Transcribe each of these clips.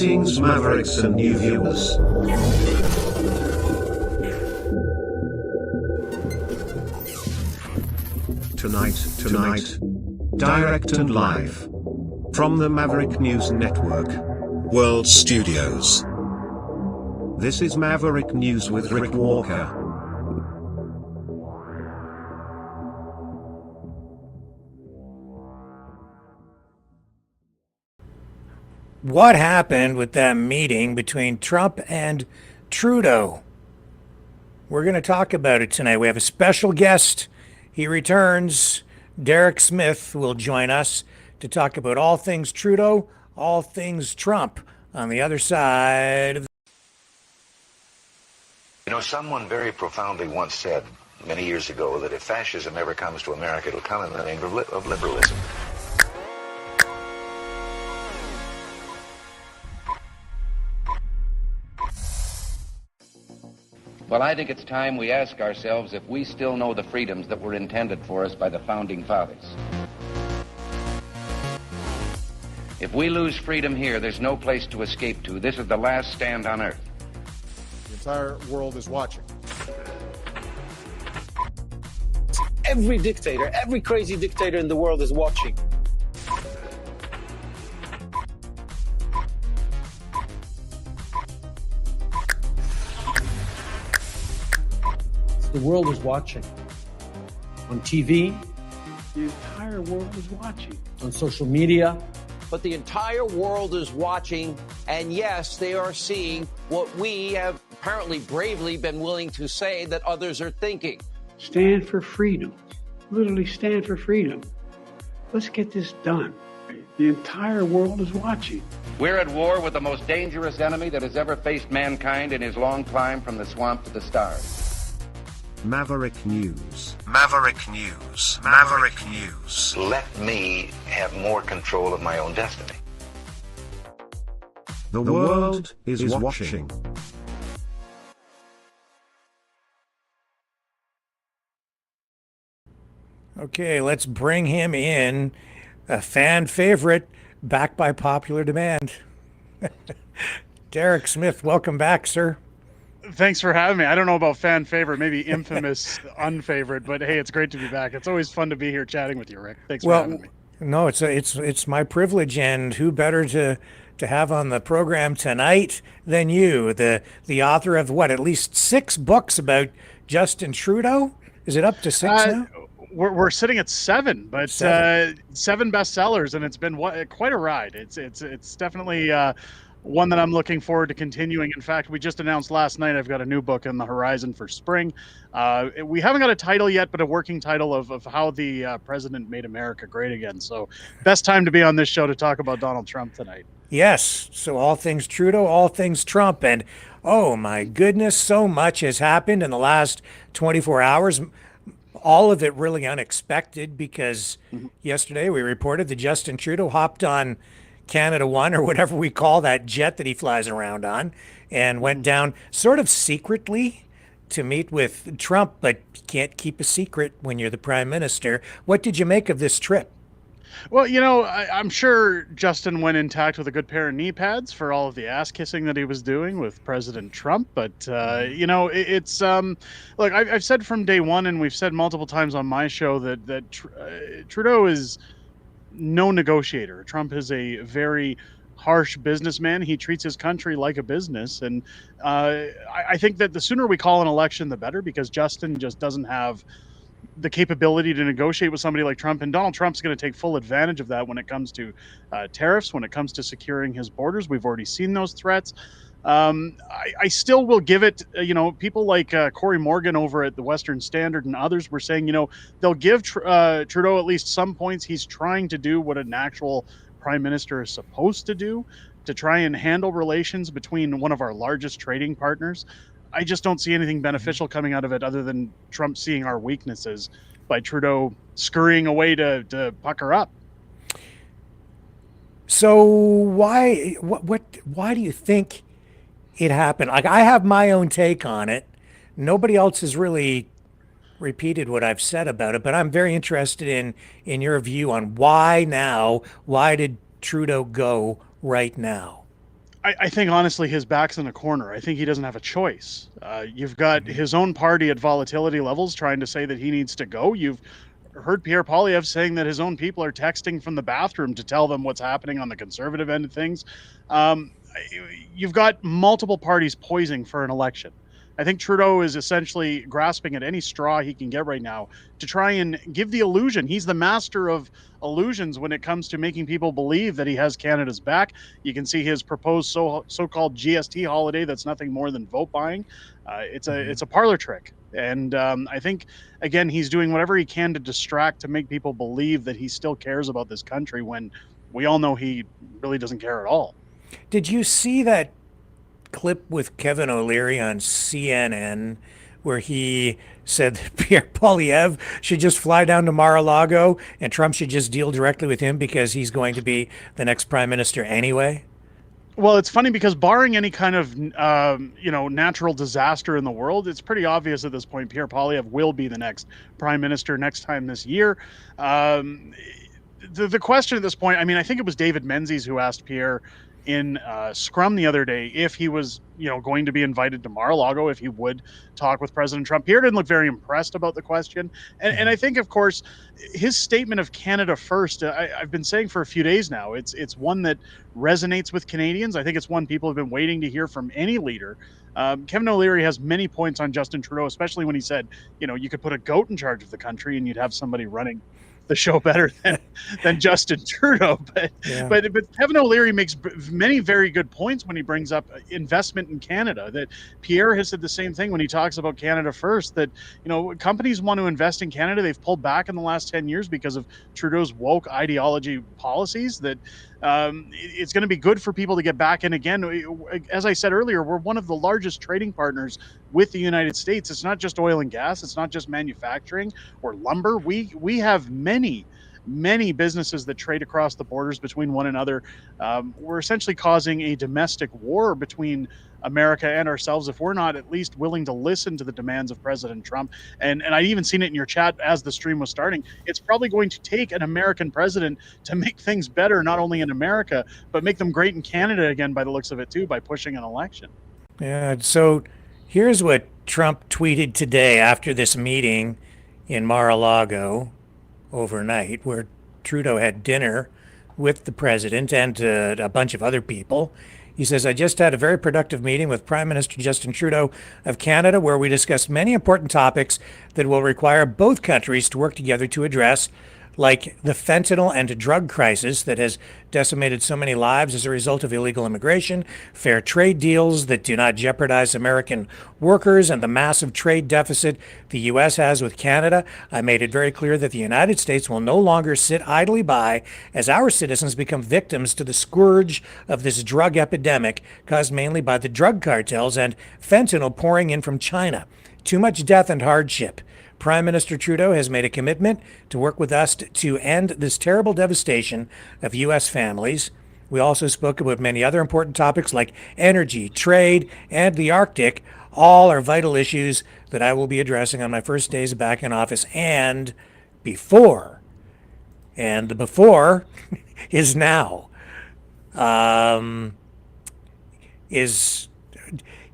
Greetings, Mavericks and new viewers. Tonight, direct and live from the Maverick News Network World Studios. This is Maverick News with Rick Walker. What happened with that meeting between Trump and Trudeau? We're going to talk about it tonight. We have a special guest. He returns. Derek Smith will join us to talk about all things Trudeau, all things Trump on the other side of the... You know, someone very profoundly once said many years ago that if fascism ever comes to America, it'll come in the name of liberalism. Well, I think it's time we ask ourselves if we still know the freedoms that were intended for us by the Founding Fathers. If we lose freedom here, there's no place to escape to. This is the last stand on earth. The entire world is watching. Every dictator, every crazy dictator in the world is watching. The world is watching. On TV. The entire world is watching. On social media. But the entire world is watching, and yes, they are seeing what we have apparently bravely been willing to say that others are thinking. Stand for freedom. Literally stand for freedom. Let's get this done. The entire world is watching. We're at war with the most dangerous enemy that has ever faced mankind in his long climb from the swamp to the stars. Maverick News. Maverick News. Maverick News. Let me have more control of my own destiny. The world is watching. Okay, let's bring him in. A fan favorite, back by popular demand. Derek Smith, welcome back, sir. Thanks for having me. I don't know about fan favorite, maybe infamous unfavorite, but hey, it's great to be back. It's always fun to be here chatting with you, Rick. Thanks for having me. No, it's my privilege, and who better to have on the program tonight than you, the author of what, at least 6 books about Justin Trudeau? Is it up to 6 now? We're sitting at 7, but 7 bestsellers, and it's been quite a ride. It's definitely one that I'm looking forward to continuing. In fact, we just announced last night I've got a new book on the horizon for spring. We haven't got a title yet, but a working title of how the president made America great again. So best time to be on this show to talk about Donald Trump tonight. Yes. So all things Trudeau, all things Trump. And oh my goodness, so much has happened in the last 24 hours. All of it really unexpected because yesterday we reported that Justin Trudeau hopped on Canada One or whatever we call that jet that he flies around on and went down sort of secretly to meet with Trump, but you can't keep a secret when you're the prime minister. What did you make of this trip? Well, you know, I'm sure Justin went intact with a good pair of knee pads for all of the ass kissing that he was doing with President Trump. But, you know, it's look, I've said from day one, and we've said multiple times on my show that Trudeau is no negotiator. Trump is a very harsh businessman. He treats his country like a business. And I think that the sooner we call an election, the better, because Justin just doesn't have the capability to negotiate with somebody like Trump. And Donald Trump's going to take full advantage of that when it comes to tariffs, when it comes to securing his borders. We've already seen those threats. I still will give it, you know, people like Corey Morgan over at the Western Standard and others were saying, you know, they'll give Trudeau at least some points. He's trying to do what an actual prime minister is supposed to do, to try and handle relations between one of our largest trading partners. I just don't see anything beneficial coming out of it other than Trump seeing our weaknesses by Trudeau scurrying away to pucker up. So why do you think it happened? Like, I have my own take on it. Nobody else has really repeated what I've said about it, but I'm very interested in your view on why now. Why did Trudeau go right now? I think honestly his back's in a corner. I think he doesn't have a choice. You've got his own party at volatility levels trying to say that he needs to go. You've heard Pierre Poilievre saying that his own people are texting from the bathroom to tell them what's happening on the conservative end of things. You've got multiple parties poising for an election. I think Trudeau is essentially grasping at any straw he can get right now to try and give the illusion. He's the master of illusions when it comes to making people believe that he has Canada's back. You can see his proposed so-called GST holiday that's nothing more than vote buying. It's a parlor trick. And I think, again, he's doing whatever he can to distract, to make people believe that he still cares about this country when we all know he really doesn't care at all. Did you see that clip with Kevin O'Leary on CNN where he said that Pierre Poilievre should just fly down to Mar-a-Lago and Trump should just deal directly with him because he's going to be the next prime minister anyway? Well, it's funny because barring any kind of, natural disaster in the world, it's pretty obvious at this point Pierre Poilievre will be the next prime minister next time this year. The question at this point, I think it was David Menzies who asked Pierre in Scrum the other day if he was, going to be invited to Mar-a-Lago, if he would talk with President Trump. Pierre didn't look very impressed about the question. And I think, of course, his statement of Canada first, I've been saying for a few days now, it's one that resonates with Canadians. I think it's one people have been waiting to hear from any leader. Kevin O'Leary has many points on Justin Trudeau, especially when he said, you could put a goat in charge of the country and you'd have somebody running the show better than Justin Trudeau. But Kevin O'Leary makes many very good points when he brings up investment in Canada. That Pierre has said the same thing when he talks about Canada first, that, companies want to invest in Canada. They've pulled back in the last 10 years because of Trudeau's woke ideology policies, that it's going to be good for people to get back in again. As I said earlier, we're one of the largest trading partners with the United States. It's not just oil and gas. It's not just manufacturing or lumber. We have many businesses that trade across the borders between one another. We're essentially causing a domestic war between America and ourselves if we're not at least willing to listen to the demands of President Trump. And I'd even seen it in your chat as the stream was starting. It's probably going to take an American president to make things better, not only in America, but make them great in Canada again, by the looks of it too, by pushing an election. Yeah, so here's what Trump tweeted today after this meeting in Mar-a-Lago overnight, where Trudeau had dinner with the president and a bunch of other people. He says, I just had a very productive meeting with Prime Minister Justin Trudeau of Canada, where we discussed many important topics that will require both countries to work together to address, like the fentanyl and drug crisis that has decimated so many lives as a result of illegal immigration, fair trade deals that do not jeopardize American workers, and the massive trade deficit the U.S. has with Canada. I made it very clear that the United States will no longer sit idly by as our citizens become victims to the scourge of this drug epidemic caused mainly by the drug cartels and fentanyl pouring in from China. Too much death and hardship. Prime Minister Trudeau has made a commitment to work with us to end this terrible devastation of U.S. families. We also spoke about many other important topics like energy, trade, and the Arctic. All are vital issues that I will be addressing on my first days back in office and before. And the before is now. Is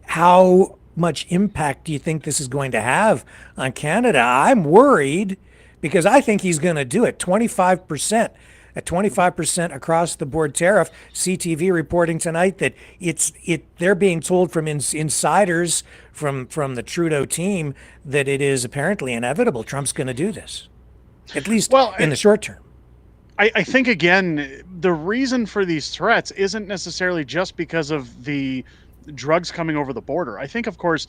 how much impact do you think this is going to have on Canada? I'm worried because I think he's going to do it. 25%, a 25% across the board tariff. CTV reporting tonight that they're being told from insiders from the Trudeau team that it is apparently inevitable. Trump's going to do this, at least in the short term. I think, again, the reason for these threats isn't necessarily just because of the drugs coming over the border. I think, of course,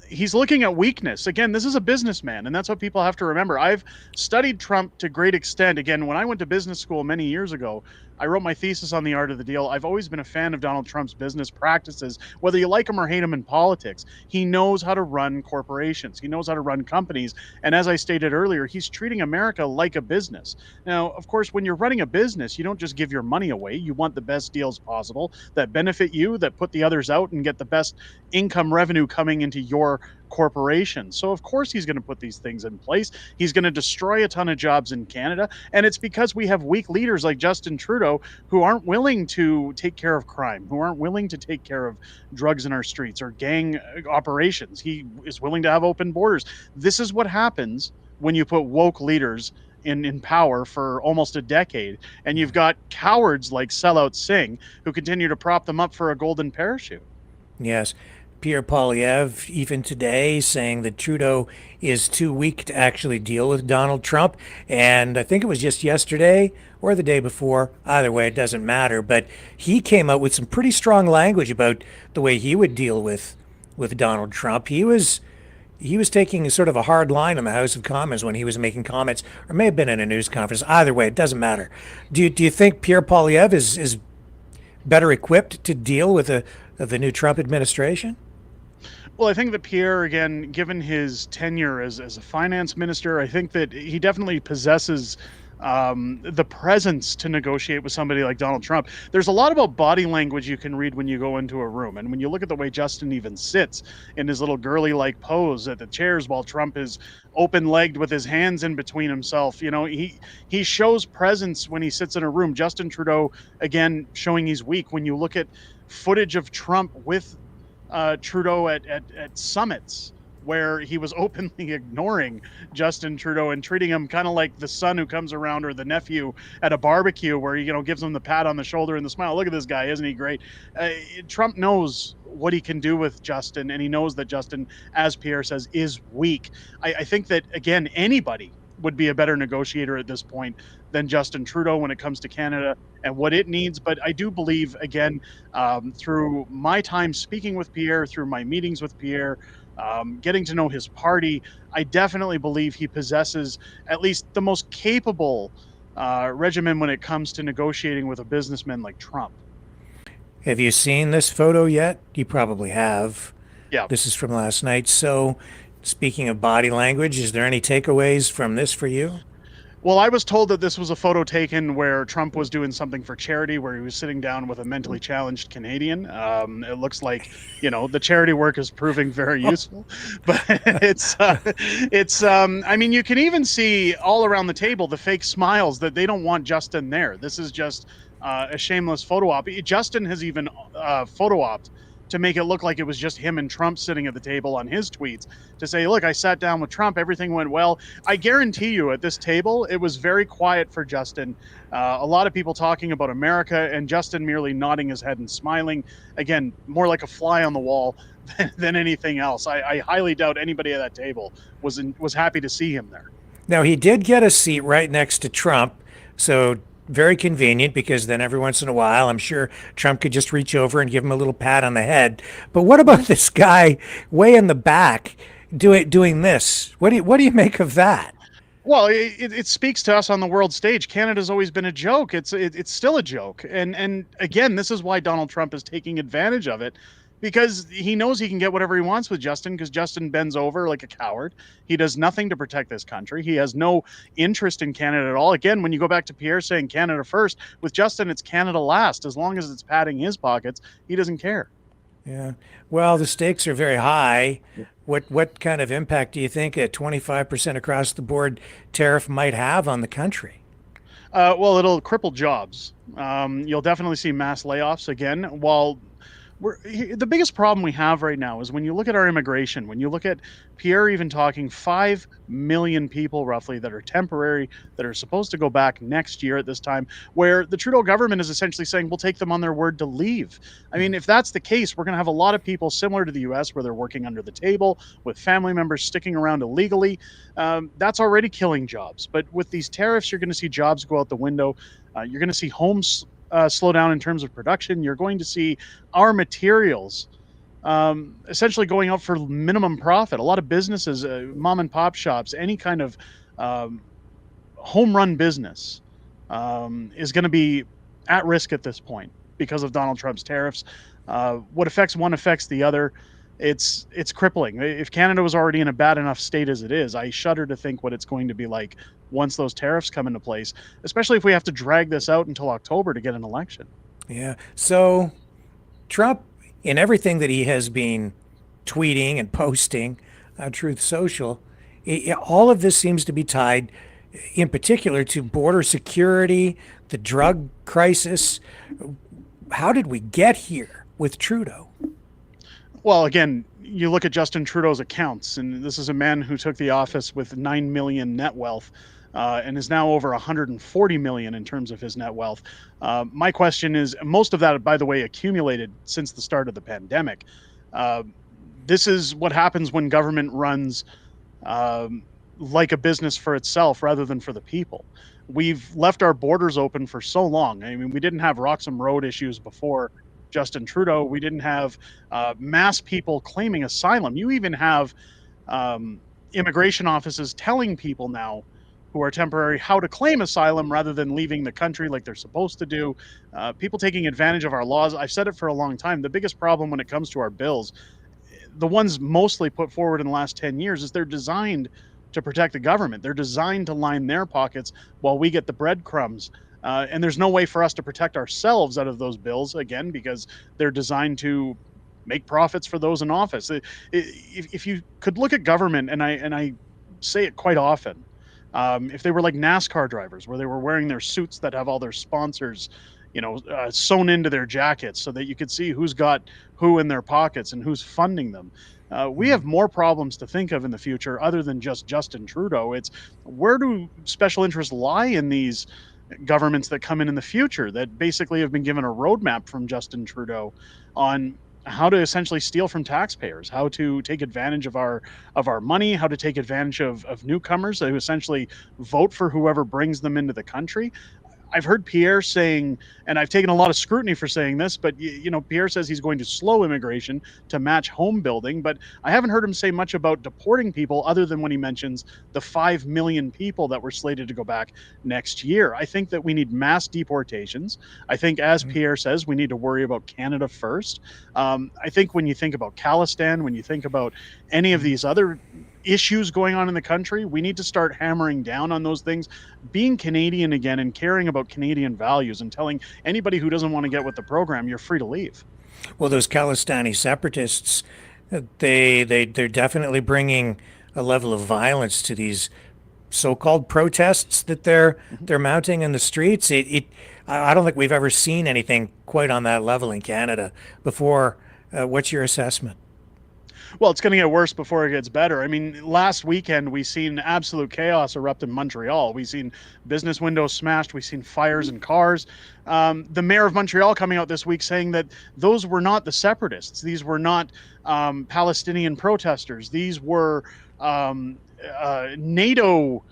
he's looking at weakness. Again, this is a businessman, and that's what people have to remember. I've studied Trump to great extent. Again, when I went to business school many years ago, I wrote my thesis on the art of the deal. I've always been a fan of Donald Trump's business practices, whether you like him or hate him in politics. He knows how to run corporations. He knows how to run companies. And as I stated earlier, he's treating America like a business. Now, of course, when you're running a business, you don't just give your money away. You want the best deals possible that benefit you, that put the others out and get the best income revenue coming into your corporations. So of course he's going to put these things in place. He's going to destroy a ton of jobs in Canada. And it's because we have weak leaders like Justin Trudeau who aren't willing to take care of crime, who aren't willing to take care of drugs in our streets or gang operations. He is willing to have open borders. This is what happens when you put woke leaders in power for almost a decade, and you've got cowards like Sellout Singh who continue to prop them up for a golden parachute. Yes. Pierre Poilievre, even today, saying that Trudeau is too weak to actually deal with Donald Trump. And I think it was just yesterday or the day before. Either way, it doesn't matter. But he came out with some pretty strong language about the way he would deal with Donald Trump. He was taking a sort of a hard line in the House of Commons when he was making comments, or may have been in a news conference. Either way, it doesn't matter. Do you think Pierre Poilievre is better equipped to deal with the new Trump administration? Well, I think that Pierre, again, given his tenure as a finance minister, I think that he definitely possesses the presence to negotiate with somebody like Donald Trump. There's a lot about body language you can read when you go into a room. And when you look at the way Justin even sits in his little girly-like pose at the chairs while Trump is open-legged with his hands in between himself, he shows presence when he sits in a room. Justin Trudeau, again, showing he's weak. When you look at footage of Trump with Trudeau at summits where he was openly ignoring Justin Trudeau and treating him kind of like the son who comes around or the nephew at a barbecue where he gives him the pat on the shoulder and the smile. Look at this guy, isn't he great? Trump knows what he can do with Justin, and he knows that Justin, as Pierre says, is weak. I think that, again, anybody would be a better negotiator at this point than Justin Trudeau when it comes to Canada and what it needs. But I do believe, again, through my time speaking with Pierre, through my meetings with Pierre, getting to know his party, I definitely believe he possesses at least the most capable regimen when it comes to negotiating with a businessman like Trump. Have you seen this photo yet? You probably have. Yeah. This is from last night. So, speaking of body language, is there any takeaways from this for you? Well, I was told that this was a photo taken where Trump was doing something for charity, where he was sitting down with a mentally challenged Canadian. It looks like, the charity work is proving very useful, but I mean, you can even see all around the table the fake smiles that they don't want Justin there. This is just a shameless photo op. Justin has even photo opped to make it look like it was just him and Trump sitting at the table on his tweets to say, look, I sat down with Trump, everything went well. I guarantee you at this table, it was very quiet for Justin. A lot of people talking about America and Justin merely nodding his head and smiling. Again, more like a fly on the wall than anything else. I highly doubt anybody at that table was happy to see him there. Now, he did get a seat right next to Trump, so very convenient, because then every once in a while, I'm sure Trump could just reach over and give him a little pat on the head. But what about this guy way in the back doing this? What do you make of that? Well, it speaks to us on the world stage. Canada's always been a joke. It's still a joke. And again, this is why Donald Trump is taking advantage of it, because he knows he can get whatever he wants with Justin, because Justin bends over like a coward. He does nothing to protect this country. He has no interest in Canada at all. Again, when you go back to Pierre saying Canada first, with Justin, it's Canada last. As long as it's padding his pockets, he doesn't care. Yeah. Well, the stakes are very high. What kind of impact do you think a 25% across the board tariff might have on the country? Well, it'll cripple jobs. You'll definitely see mass layoffs again, while the biggest problem we have right now is when you look at our immigration, when you look at Pierre even talking 5 million people roughly that are temporary, that are supposed to go back next year at this time, where the Trudeau government is essentially saying we'll take them on their word to leave. I mean, if that's the case, we're going to have a lot of people similar to the US where they're working under the table with family members sticking around illegally. That's already killing jobs. But with these tariffs, you're going to see jobs go out the window. You're going to see homes slow down in terms of production. You're going to see our materials essentially going out for minimum profit. A lot of businesses, mom and pop shops, any kind of home run business is going to be at risk at this point because of Donald Trump's tariffs. What affects one affects the other. It's crippling. If Canada was already in a bad enough state as it is, I shudder to think what it's going to be like once those tariffs come into place, especially if we have to drag this out until October to get an election. Yeah. So Trump, in everything that he has been tweeting and posting Truth Social, all of this seems to be tied in particular to border security, the drug crisis. How did we get here with Trudeau? Well, again, you look at Justin Trudeau's accounts, and this is a man who took the office with 9 million net wealth and is now over 140 million in terms of his net wealth. My question is, most of that, by the way, accumulated since the start of the pandemic. This is what happens when government runs like a business for itself rather than for the people. We've left our borders open for so long. I mean, we didn't have Roxham Road issues before Justin Trudeau. We didn't have mass people claiming asylum. You even have immigration offices telling people now who are temporary how to claim asylum rather than leaving the country like they're supposed to do. People taking advantage of our laws. I've said it for a long time. The biggest problem when it comes to our bills, the ones mostly put forward in the last 10 years, is they're designed to protect the government. They're designed to line their pockets while we get the breadcrumbs. And there's no way for us to protect ourselves out of those bills, again, because they're designed to make profits for those in office. If you could look at government, and I say it quite often, if they were like NASCAR drivers, where they were wearing their suits that have all their sponsors, sewn into their jackets so that you could see who's got who in their pockets and who's funding them. We have more problems to think of in the future other than just Justin Trudeau. It's where do special interests lie in these governments that come in the future that basically have been given a roadmap from Justin Trudeau on how to essentially steal from taxpayers, how to take advantage of our money, how to take advantage of newcomers who essentially vote for whoever brings them into the country. I've heard Pierre saying, and I've taken a lot of scrutiny for saying this, but Pierre says he's going to slow immigration to match home building, but I haven't heard him say much about deporting people other than when he mentions the 5 million people that were slated to go back next year. I think that we need mass deportations. I think, as Pierre says, we need to worry about Canada first. I think when you think about Khalistan, when you think about any of these other issues going on in the country, we need to start hammering down on those things, being Canadian again and caring about Canadian values and telling anybody who doesn't want to get with the program, you're free to leave. Well, those Khalistani separatists, they're definitely bringing a level of violence to these so-called protests that they're mounting in the streets. I don't think we've ever seen anything quite on that level in Canada before. What's your assessment? Well, it's going to get worse before it gets better. I mean, last weekend, we seen absolute chaos erupt in Montreal. We've seen business windows smashed. We've seen fires in cars. The mayor of Montreal coming out this week saying that those were not the separatists. These were not Palestinian protesters. These were NATO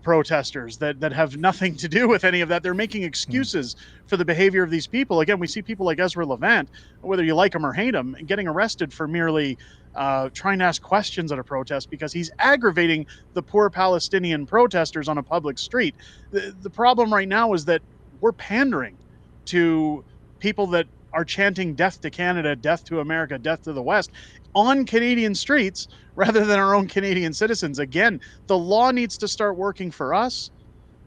protesters that have nothing to do with any of that. They're making excuses for the behavior of these people. Again, we see people like Ezra Levant, whether you like him or hate him, getting arrested for merely trying to ask questions at a protest because he's aggravating the poor Palestinian protesters on a public street. The problem right now is that we're pandering to people that are chanting death to Canada, death to America, death to the West on Canadian streets rather than our own Canadian citizens. Again, the law needs to start working for us.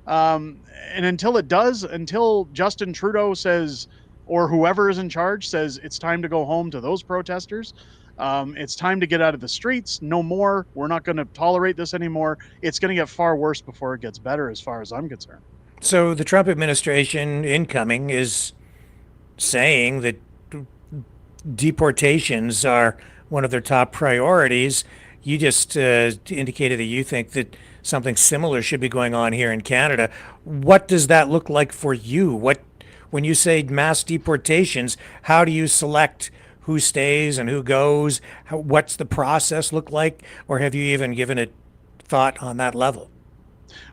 And until it does, until Justin Trudeau says, or whoever is in charge says it's time to go home to those protesters, it's time to get out of the streets. No more. We're not going to tolerate this anymore. It's going to get far worse before it gets better as far as I'm concerned. So the Trump administration incoming is saying that deportations are one of their top priorities. You just indicated that you think that something similar should be going on here in Canada. What does that look like for you? When you say mass deportations, how do you select who stays and who goes? What's the process look like? Or have you even given it thought on that level?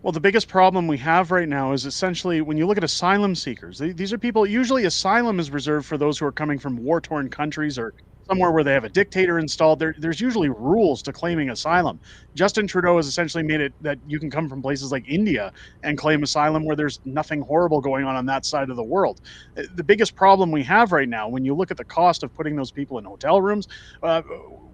Well, the biggest problem we have right now is essentially when you look at asylum seekers, these are people, usually asylum is reserved for those who are coming from war-torn countries or somewhere where they have a dictator installed. There's usually rules to claiming asylum. Justin Trudeau has essentially made it that you can come from places like India and claim asylum where there's nothing horrible going on that side of the world. The biggest problem we have right now, when you look at the cost of putting those people in hotel rooms,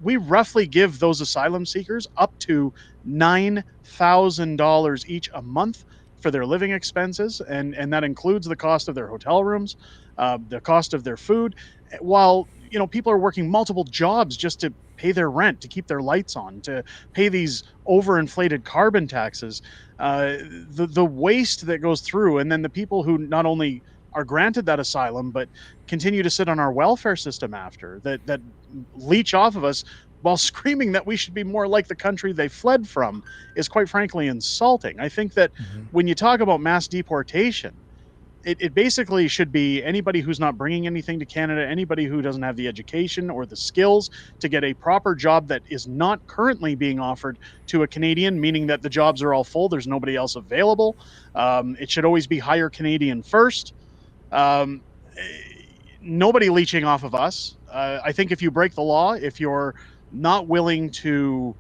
we roughly give those asylum seekers up to $9,000 each a month for their living expenses, and that includes the cost of their hotel rooms, the cost of their food, while people are working multiple jobs just to pay their rent, to keep their lights on, to pay these overinflated carbon taxes. The waste that goes through, and then the people who not only are granted that asylum, but continue to sit on our welfare system after, that leech off of us while screaming that we should be more like the country they fled from, is quite frankly insulting. I think that when you talk about mass deportation, it basically should be anybody who's not bringing anything to Canada, anybody who doesn't have the education or the skills to get a proper job that is not currently being offered to a Canadian, meaning that the jobs are all full, there's nobody else available. It should always be hire Canadian first. Nobody leeching off of us. I think if you break the law, if you're not willing to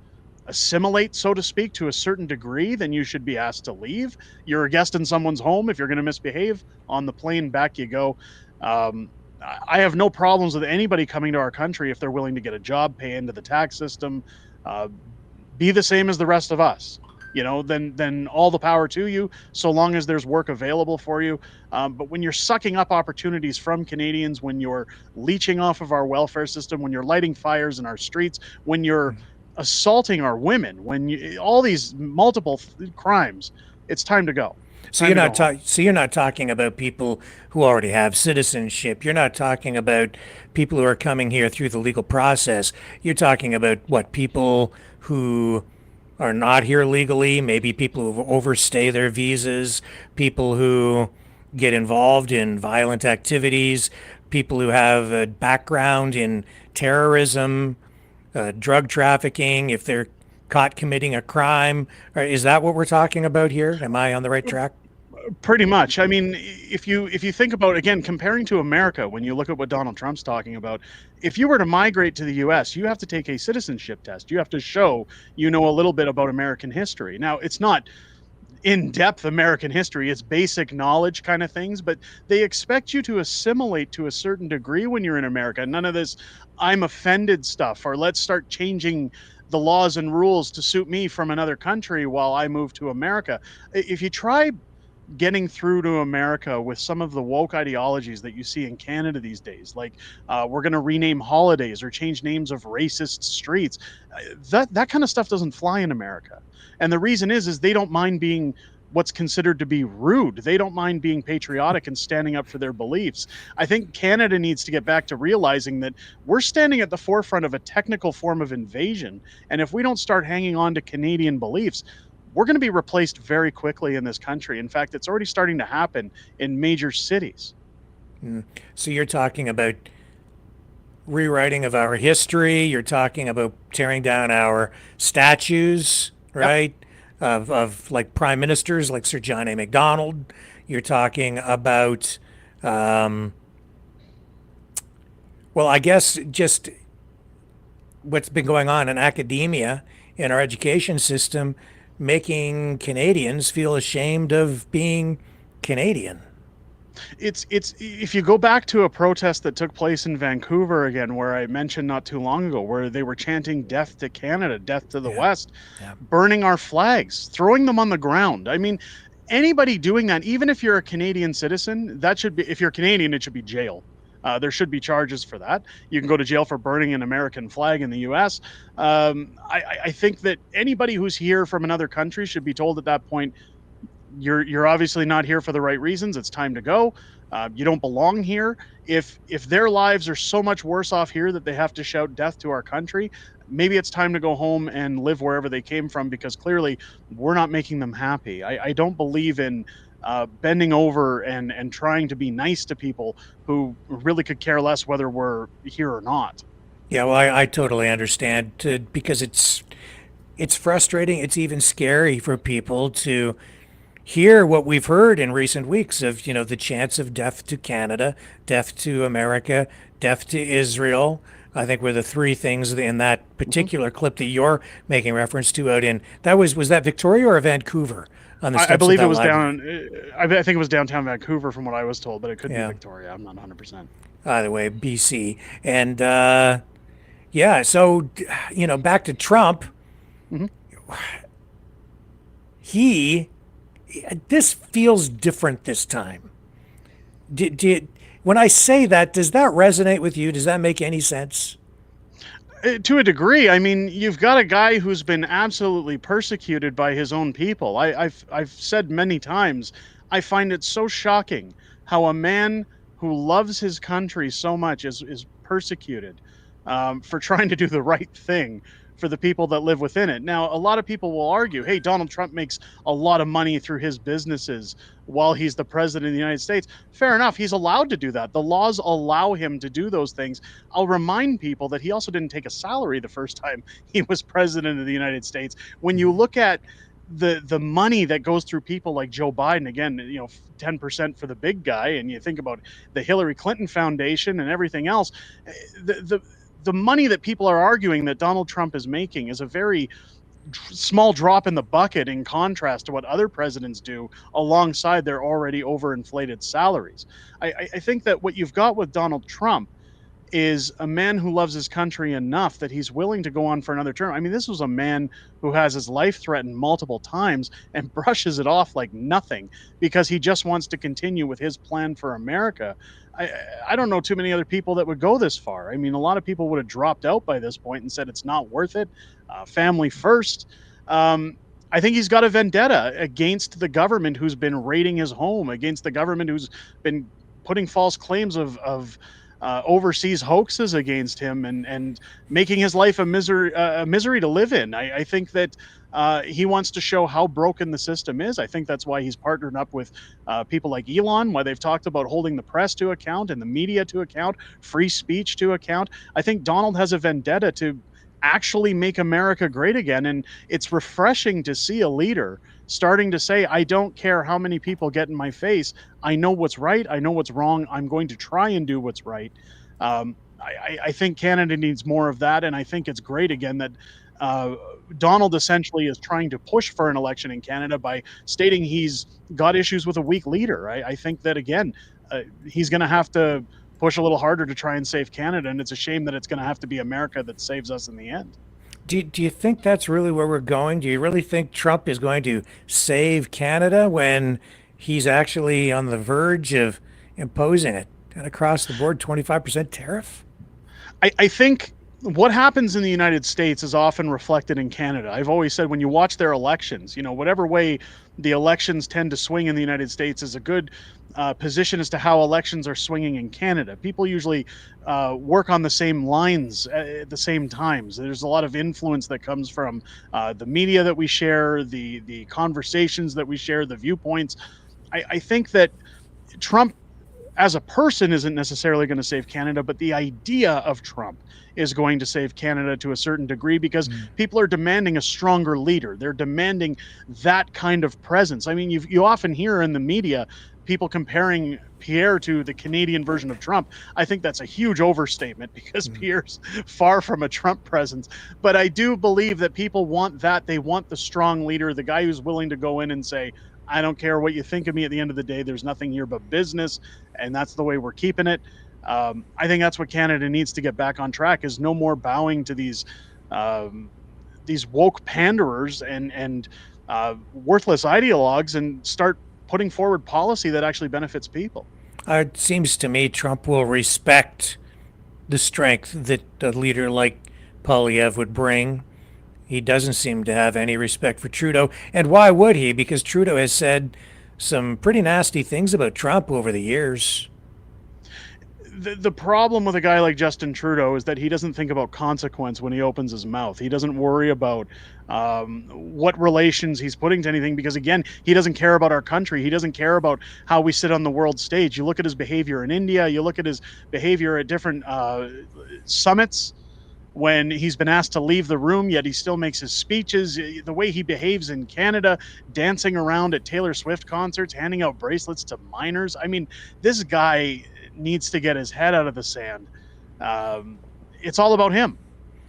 assimilate, so to speak, to a certain degree, then you should be asked to leave. You're a guest in someone's home. If you're going to misbehave, on the plane, back you go. I have no problems with anybody coming to our country if they're willing to get a job, pay into the tax system, be the same as the rest of us. Then all the power to you, so long as there's work available for you. But when you're sucking up opportunities from Canadians, when you're leeching off of our welfare system, when you're lighting fires in our streets, when you're assaulting our women, all these multiple crimes, it's time to go. So you're not talking about people who already have citizenship. You're not talking about people who are coming here through the legal process. You're talking about people who are not here legally, maybe people who overstay their visas, people who get involved in violent activities, people who have a background in terrorism, drug trafficking, if they're caught committing a crime. Is that what we're talking about here? Am I on the right track? Pretty much. I mean, if you think about, again, comparing to America, when you look at what Donald Trump's talking about, if you were to migrate to the US, you have to take a citizenship test. You have to show you know a little bit about American history. Now, it's not in-depth American history, it's basic knowledge kind of things, but they expect you to assimilate to a certain degree when you're in America. None of this I'm offended stuff, or let's start changing the laws and rules to suit me from another country while I move to America. If you try getting through to America with some of the woke ideologies that you see in Canada these days, like we're going to rename holidays or change names of racist streets, that kind of stuff doesn't fly in America. And the reason is they don't mind being what's considered to be rude. They don't mind being patriotic and standing up for their beliefs. I think Canada needs to get back to realizing that we're standing at the forefront of a technical form of invasion. And if we don't start hanging on to Canadian beliefs, we're going to be replaced very quickly in this country. In fact, it's already starting to happen in major cities. So you're talking about rewriting of our history. You're talking about tearing down our statues, right? Yep. Of like prime ministers like Sir John A. Macdonald. You're talking about, well, I guess just what's been going on in academia, in our education system, making Canadians feel ashamed of being Canadian. It's if you go back to a protest that took place in Vancouver again, where I mentioned not too long ago, where they were chanting death to Canada, death to the West, burning our flags, throwing them on the ground. I mean, anybody doing that, even if you're a Canadian citizen, that should be, if you're Canadian, it should be jail. There should be charges for that. You can go to jail for burning an American flag in the U.S. I think that anybody who's here from another country should be told at that point, you're obviously not here for the right reasons. It's time to go. You don't belong here. If their lives are so much worse off here that they have to shout death to our country, maybe it's time to go home and live wherever they came from, because clearly we're not making them happy. I don't believe in bending over and trying to be nice to people who really could care less whether we're here or not. Yeah, well, I totally understand, because it's frustrating. It's even scary for people to hear what we've heard in recent weeks of, the chants of death to Canada, death to America, death to Israel. I think were the three things in that particular clip that you're making reference to out in, was that Victoria or Vancouver? On the steps I believe of that it was library? I think it was downtown Vancouver from what I was told, but it could be Victoria. I'm not 100%. Either way, BC. And so, back to Trump. This feels different this time. When I say that, does that resonate with you? Does that make any sense? To a degree. I mean, you've got a guy who's been absolutely persecuted by his own people. I've said many times, I find it so shocking how a man who loves his country so much is persecuted for trying to do the right thing for the people that live within it. Now, a lot of people will argue, hey, Donald Trump makes a lot of money through his businesses while he's the president of the United States. Fair enough. He's allowed to do that. The laws allow him to do those things. I'll remind people that he also didn't take a salary the first time he was president of the United States. When you look at the money that goes through people like Joe Biden, again, 10% for the big guy, and you think about the Hillary Clinton Foundation and everything else, the money that people are arguing that Donald Trump is making is a very small drop in the bucket in contrast to what other presidents do alongside their already overinflated salaries. I think that what you've got with Donald Trump is a man who loves his country enough that he's willing to go on for another term. I mean, this was a man who has his life threatened multiple times and brushes it off like nothing because he just wants to continue with his plan for America. I don't know too many other people that would go this far. I mean, a lot of people would have dropped out by this point and said it's not worth it. Family first. I think he's got a vendetta against the government who's been raiding his home, against the government who's been putting false claims of overseas hoaxes against him and making his life a misery to live in. I think that he wants to show how broken the system is. I think that's why he's partnered up with people like Elon, why they've talked about holding the press to account and the media to account, free speech to account. I think Donald has a vendetta to actually make America great again. And it's refreshing to see a leader starting to say, I don't care how many people get in my face. I know what's right. I know what's wrong. I'm going to try and do what's right. I think Canada needs more of that. And I think it's great again that Donald essentially is trying to push for an election in Canada by stating he's got issues with a weak leader. I think that, again, he's going to have to push a little harder to try and save Canada. And it's a shame that it's going to have to be America that saves us in the end. Do you think that's really where we're going? Do you really think Trump is going to save Canada when he's actually on the verge of imposing it an across the board 25% tariff? I think what happens in the United States is often reflected in Canada. I've always said when you watch their elections, whatever way the elections tend to swing in the United States is a good position as to how elections are swinging in Canada. People usually work on the same lines at the same times. There's a lot of influence that comes from the media that we share, the conversations that we share, the viewpoints. I think that Trump as a person isn't necessarily going to save Canada, but the idea of Trump is going to save Canada to a certain degree because people are demanding a stronger leader. They're demanding that kind of presence. I mean, you often hear in the media people comparing Pierre to the Canadian version of Trump. I think that's a huge overstatement because Pierre's far from a Trump presence. But I do believe that people want that. They want the strong leader, the guy who's willing to go in and say, I don't care what you think of me at the end of the day. There's nothing here but business. And that's the way we're keeping it. I think that's what Canada needs to get back on track is no more bowing to these woke panderers and worthless ideologues and start putting forward policy that actually benefits people. It seems to me Trump will respect the strength that a leader like Poilievre would bring. He doesn't seem to have any respect for Trudeau. And why would he? Because Trudeau has said some pretty nasty things about Trump over the years. The problem with a guy like Justin Trudeau is that he doesn't think about consequence when he opens his mouth. He doesn't worry about what relations he's putting to anything because, again, he doesn't care about our country. He doesn't care about how we sit on the world stage. You look at his behavior in India. You look at his behavior at different summits when he's been asked to leave the room, yet he still makes his speeches. The way he behaves in Canada, dancing around at Taylor Swift concerts, handing out bracelets to minors. I mean, this guy needs to get his head out of the sand. It's all about him.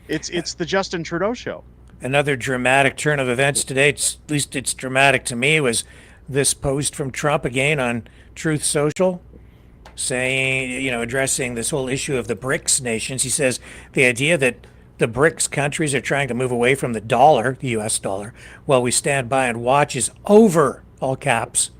It's the Justin Trudeau show. Another dramatic turn of events today, at least it's dramatic to me, was this post from Trump again on Truth Social saying, addressing this whole issue of the BRICS nations. He says the idea that the BRICS countries are trying to move away from the dollar, the US dollar, while we stand by and watch is over, all caps.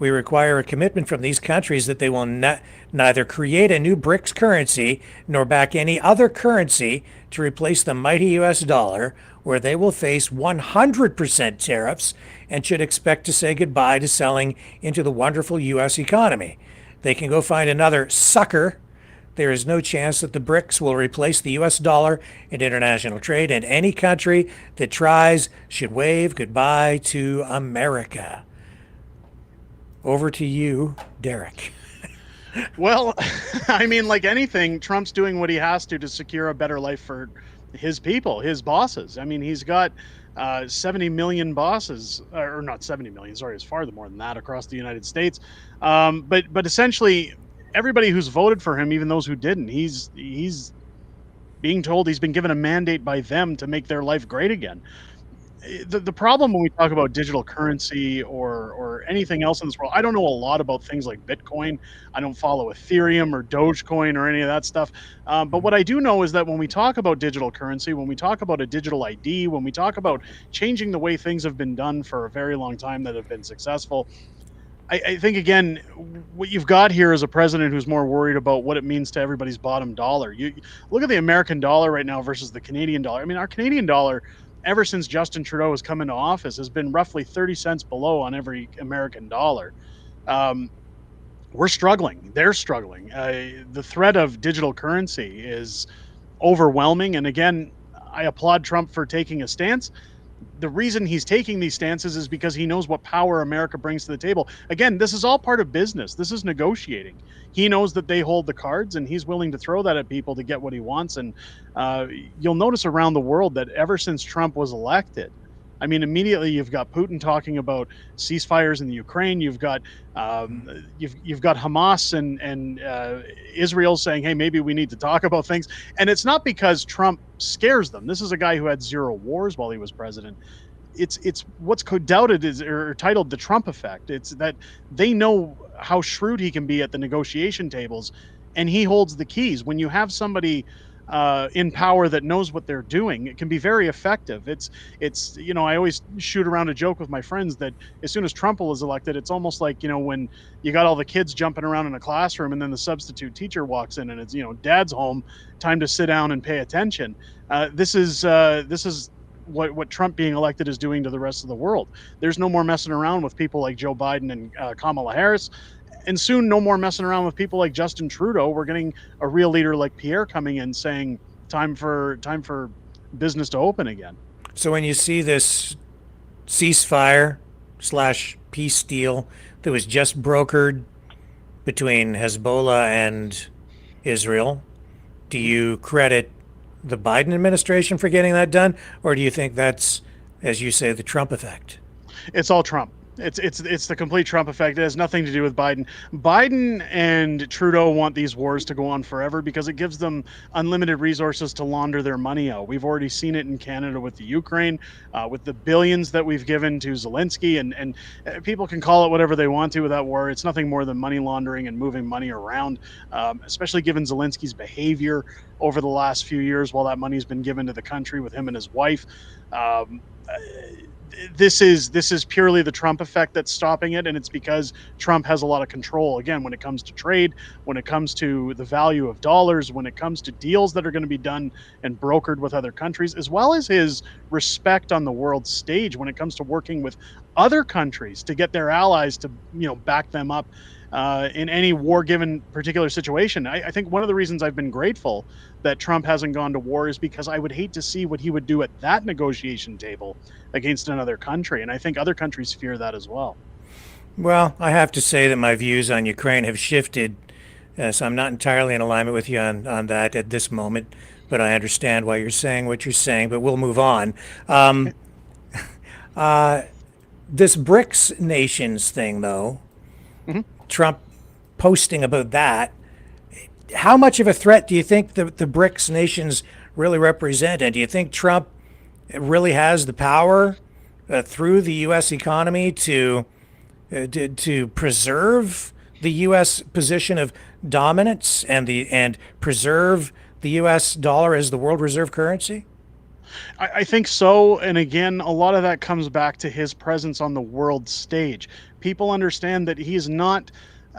We require a commitment from these countries that they will neither create a new BRICS currency nor back any other currency to replace the mighty US dollar, where they will face 100% tariffs and should expect to say goodbye to selling into the wonderful US economy. They can go find another sucker. There is no chance that the BRICS will replace the US dollar in international trade, and any country that tries should wave goodbye to America. Over to you, Derek. Well, I mean, like anything, Trump's doing what he has to secure a better life for his people, his bosses. I mean, he's got 70 million bosses, or not 70 million, sorry, it's far more than that across the United States. But essentially, everybody who's voted for him, even those who didn't, he's being told, he's been given a mandate by them to make their life great again. The problem when we talk about digital currency or anything else in this world, I don't know a lot about things like Bitcoin. I don't follow Ethereum or Dogecoin or any of that stuff. But what I do know is that when we talk about digital currency, when we talk about a digital ID, when we talk about changing the way things have been done for a very long time that have been successful, I think, again, what you've got here is a president who's more worried about what it means to everybody's bottom dollar. You look at the American dollar right now versus the Canadian dollar. I mean, our Canadian dollar, ever since Justin Trudeau has come into office, has been roughly 30 cents below on every American dollar. We're struggling. They're struggling. The threat of digital currency is overwhelming. And again, I applaud Trump for taking a stance. The reason he's taking these stances is because he knows what power America brings to the table. Again, this is all part of business. This is negotiating. He knows that they hold the cards, and he's willing to throw that at people to get what he wants. And you'll notice around the world that ever since Trump was elected, I mean, immediately you've got Putin talking about ceasefires in the Ukraine. You've got Hamas and Israel saying, "Hey, maybe we need to talk about things." And it's not because Trump scares them. This is a guy who had 0 wars while he was president. It's what's doubted is or titled the Trump effect. It's that they know how shrewd he can be at the negotiation tables, and he holds the keys. When you have somebody in power that knows what they're doing, it can be very effective. It's I always shoot around a joke with my friends that as soon as Trump was elected, it's almost like, when you got all the kids jumping around in a classroom and then the substitute teacher walks in and it's, dad's home, time to sit down and pay attention. This is what Trump being elected is doing to the rest of the world. There's no more messing around with people like Joe Biden and Kamala Harris. And soon, no more messing around with people like Justin Trudeau. We're getting a real leader like Pierre coming in saying, time for business to open again. So when you see this ceasefire / peace deal that was just brokered between Hezbollah and Israel, do you credit the Biden administration for getting that done? Or do you think that's, as you say, the Trump effect? It's all Trump. It's the complete Trump effect. It has nothing to do with Biden. Biden and Trudeau want these wars to go on forever because it gives them unlimited resources to launder their money out. We've already seen it in Canada with the Ukraine, with the billions that we've given to Zelensky, and people can call it whatever they want to with that war. It's nothing more than money laundering and moving money around, especially given Zelensky's behavior over the last few years while that money's been given to the country with him and his wife. This is purely the Trump effect that's stopping it, and it's because Trump has a lot of control, again, when it comes to trade, when it comes to the value of dollars, when it comes to deals that are going to be done and brokered with other countries, as well as his respect on the world stage when it comes to working with other countries to get their allies to back them up in any war-given particular situation. I think one of the reasons I've been grateful that Trump hasn't gone to war is because I would hate to see what he would do at that negotiation table against another country, and I think other countries fear that as well. Well, I have to say that my views on Ukraine have shifted, so I'm not entirely in alignment with you on that at this moment, but I understand why you're saying what you're saying, but we'll move on. This BRICS nations thing, though, Trump posting about that, how much of a threat do you think the BRICS nations really represent? And do you think Trump really has the power through the U.S. economy to preserve the U.S. position of dominance and preserve the U.S. dollar as the world reserve currency? I think so. And again, a lot of that comes back to his presence on the world stage. people understand that he's not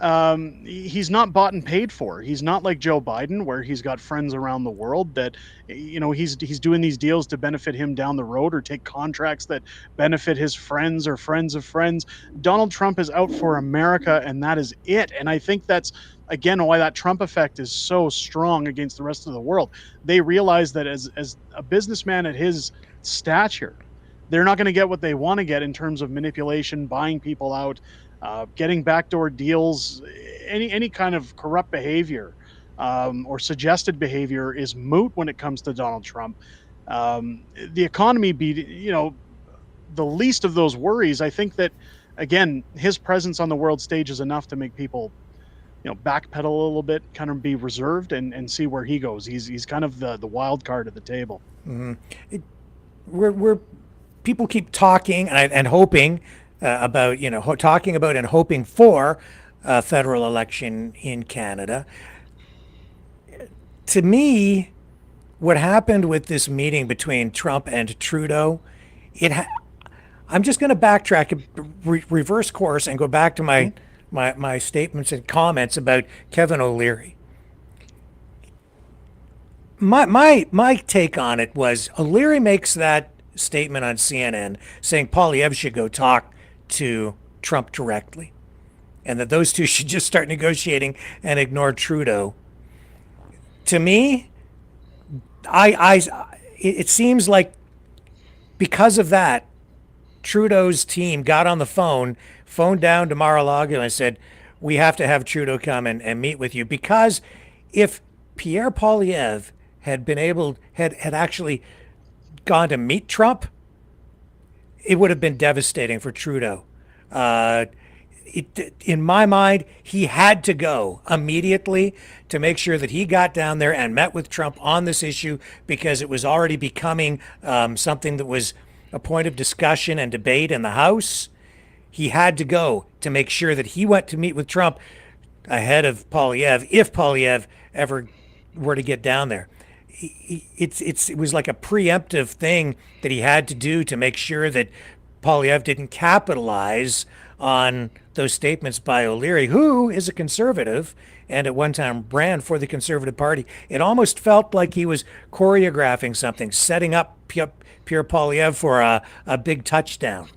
bought and paid for. He's not like Joe Biden, where he's got friends around the world that, he's doing these deals to benefit him down the road or take contracts that benefit his friends or friends of friends. Donald Trump is out for America, and that is it. And I think that's, again, why that Trump effect is so strong against the rest of the world. They realize that as a businessman at his stature, they're not going to get what they want to get in terms of manipulation, buying people out, getting backdoor deals. Any kind of corrupt behavior or suggested behavior is moot when it comes to Donald Trump. The economy the least of those worries. I think that, again, his presence on the world stage is enough to make people backpedal a little bit, kind of be reserved and see where he goes. He's kind of the wild card at the table. Mm-hmm. We're people keep talking and hoping about, talking about and hoping for a federal election in Canada. To me, what happened with this meeting between Trump and Trudeau, I'm just going to backtrack, reverse course, and go back to my statements and comments about Kevin O'Leary. My take on it was O'Leary makes that statement on CNN saying Poilievre should go talk to Trump directly, and that those two should just start negotiating and ignore Trudeau. To me, it seems like because of that, Trudeau's team got on the phoned down to Mar-a-Lago and said, we have to have Trudeau come and meet with you, because if Pierre Poilievre had actually gone to meet Trump, it would have been devastating for Trudeau. In my mind, he had to go immediately to make sure that he got down there and met with Trump on this issue, because it was already becoming something that was a point of discussion and debate in the House. He had to go to make sure that he went to meet with Trump ahead of Poilievre, if Poilievre ever were to get down there. It was like a preemptive thing that he had to do to make sure that Poilievre didn't capitalize on those statements by O'Leary, who is a conservative and at one time ran for the Conservative Party. It almost felt like he was choreographing something, setting up Pierre Poilievre for a big touchdown.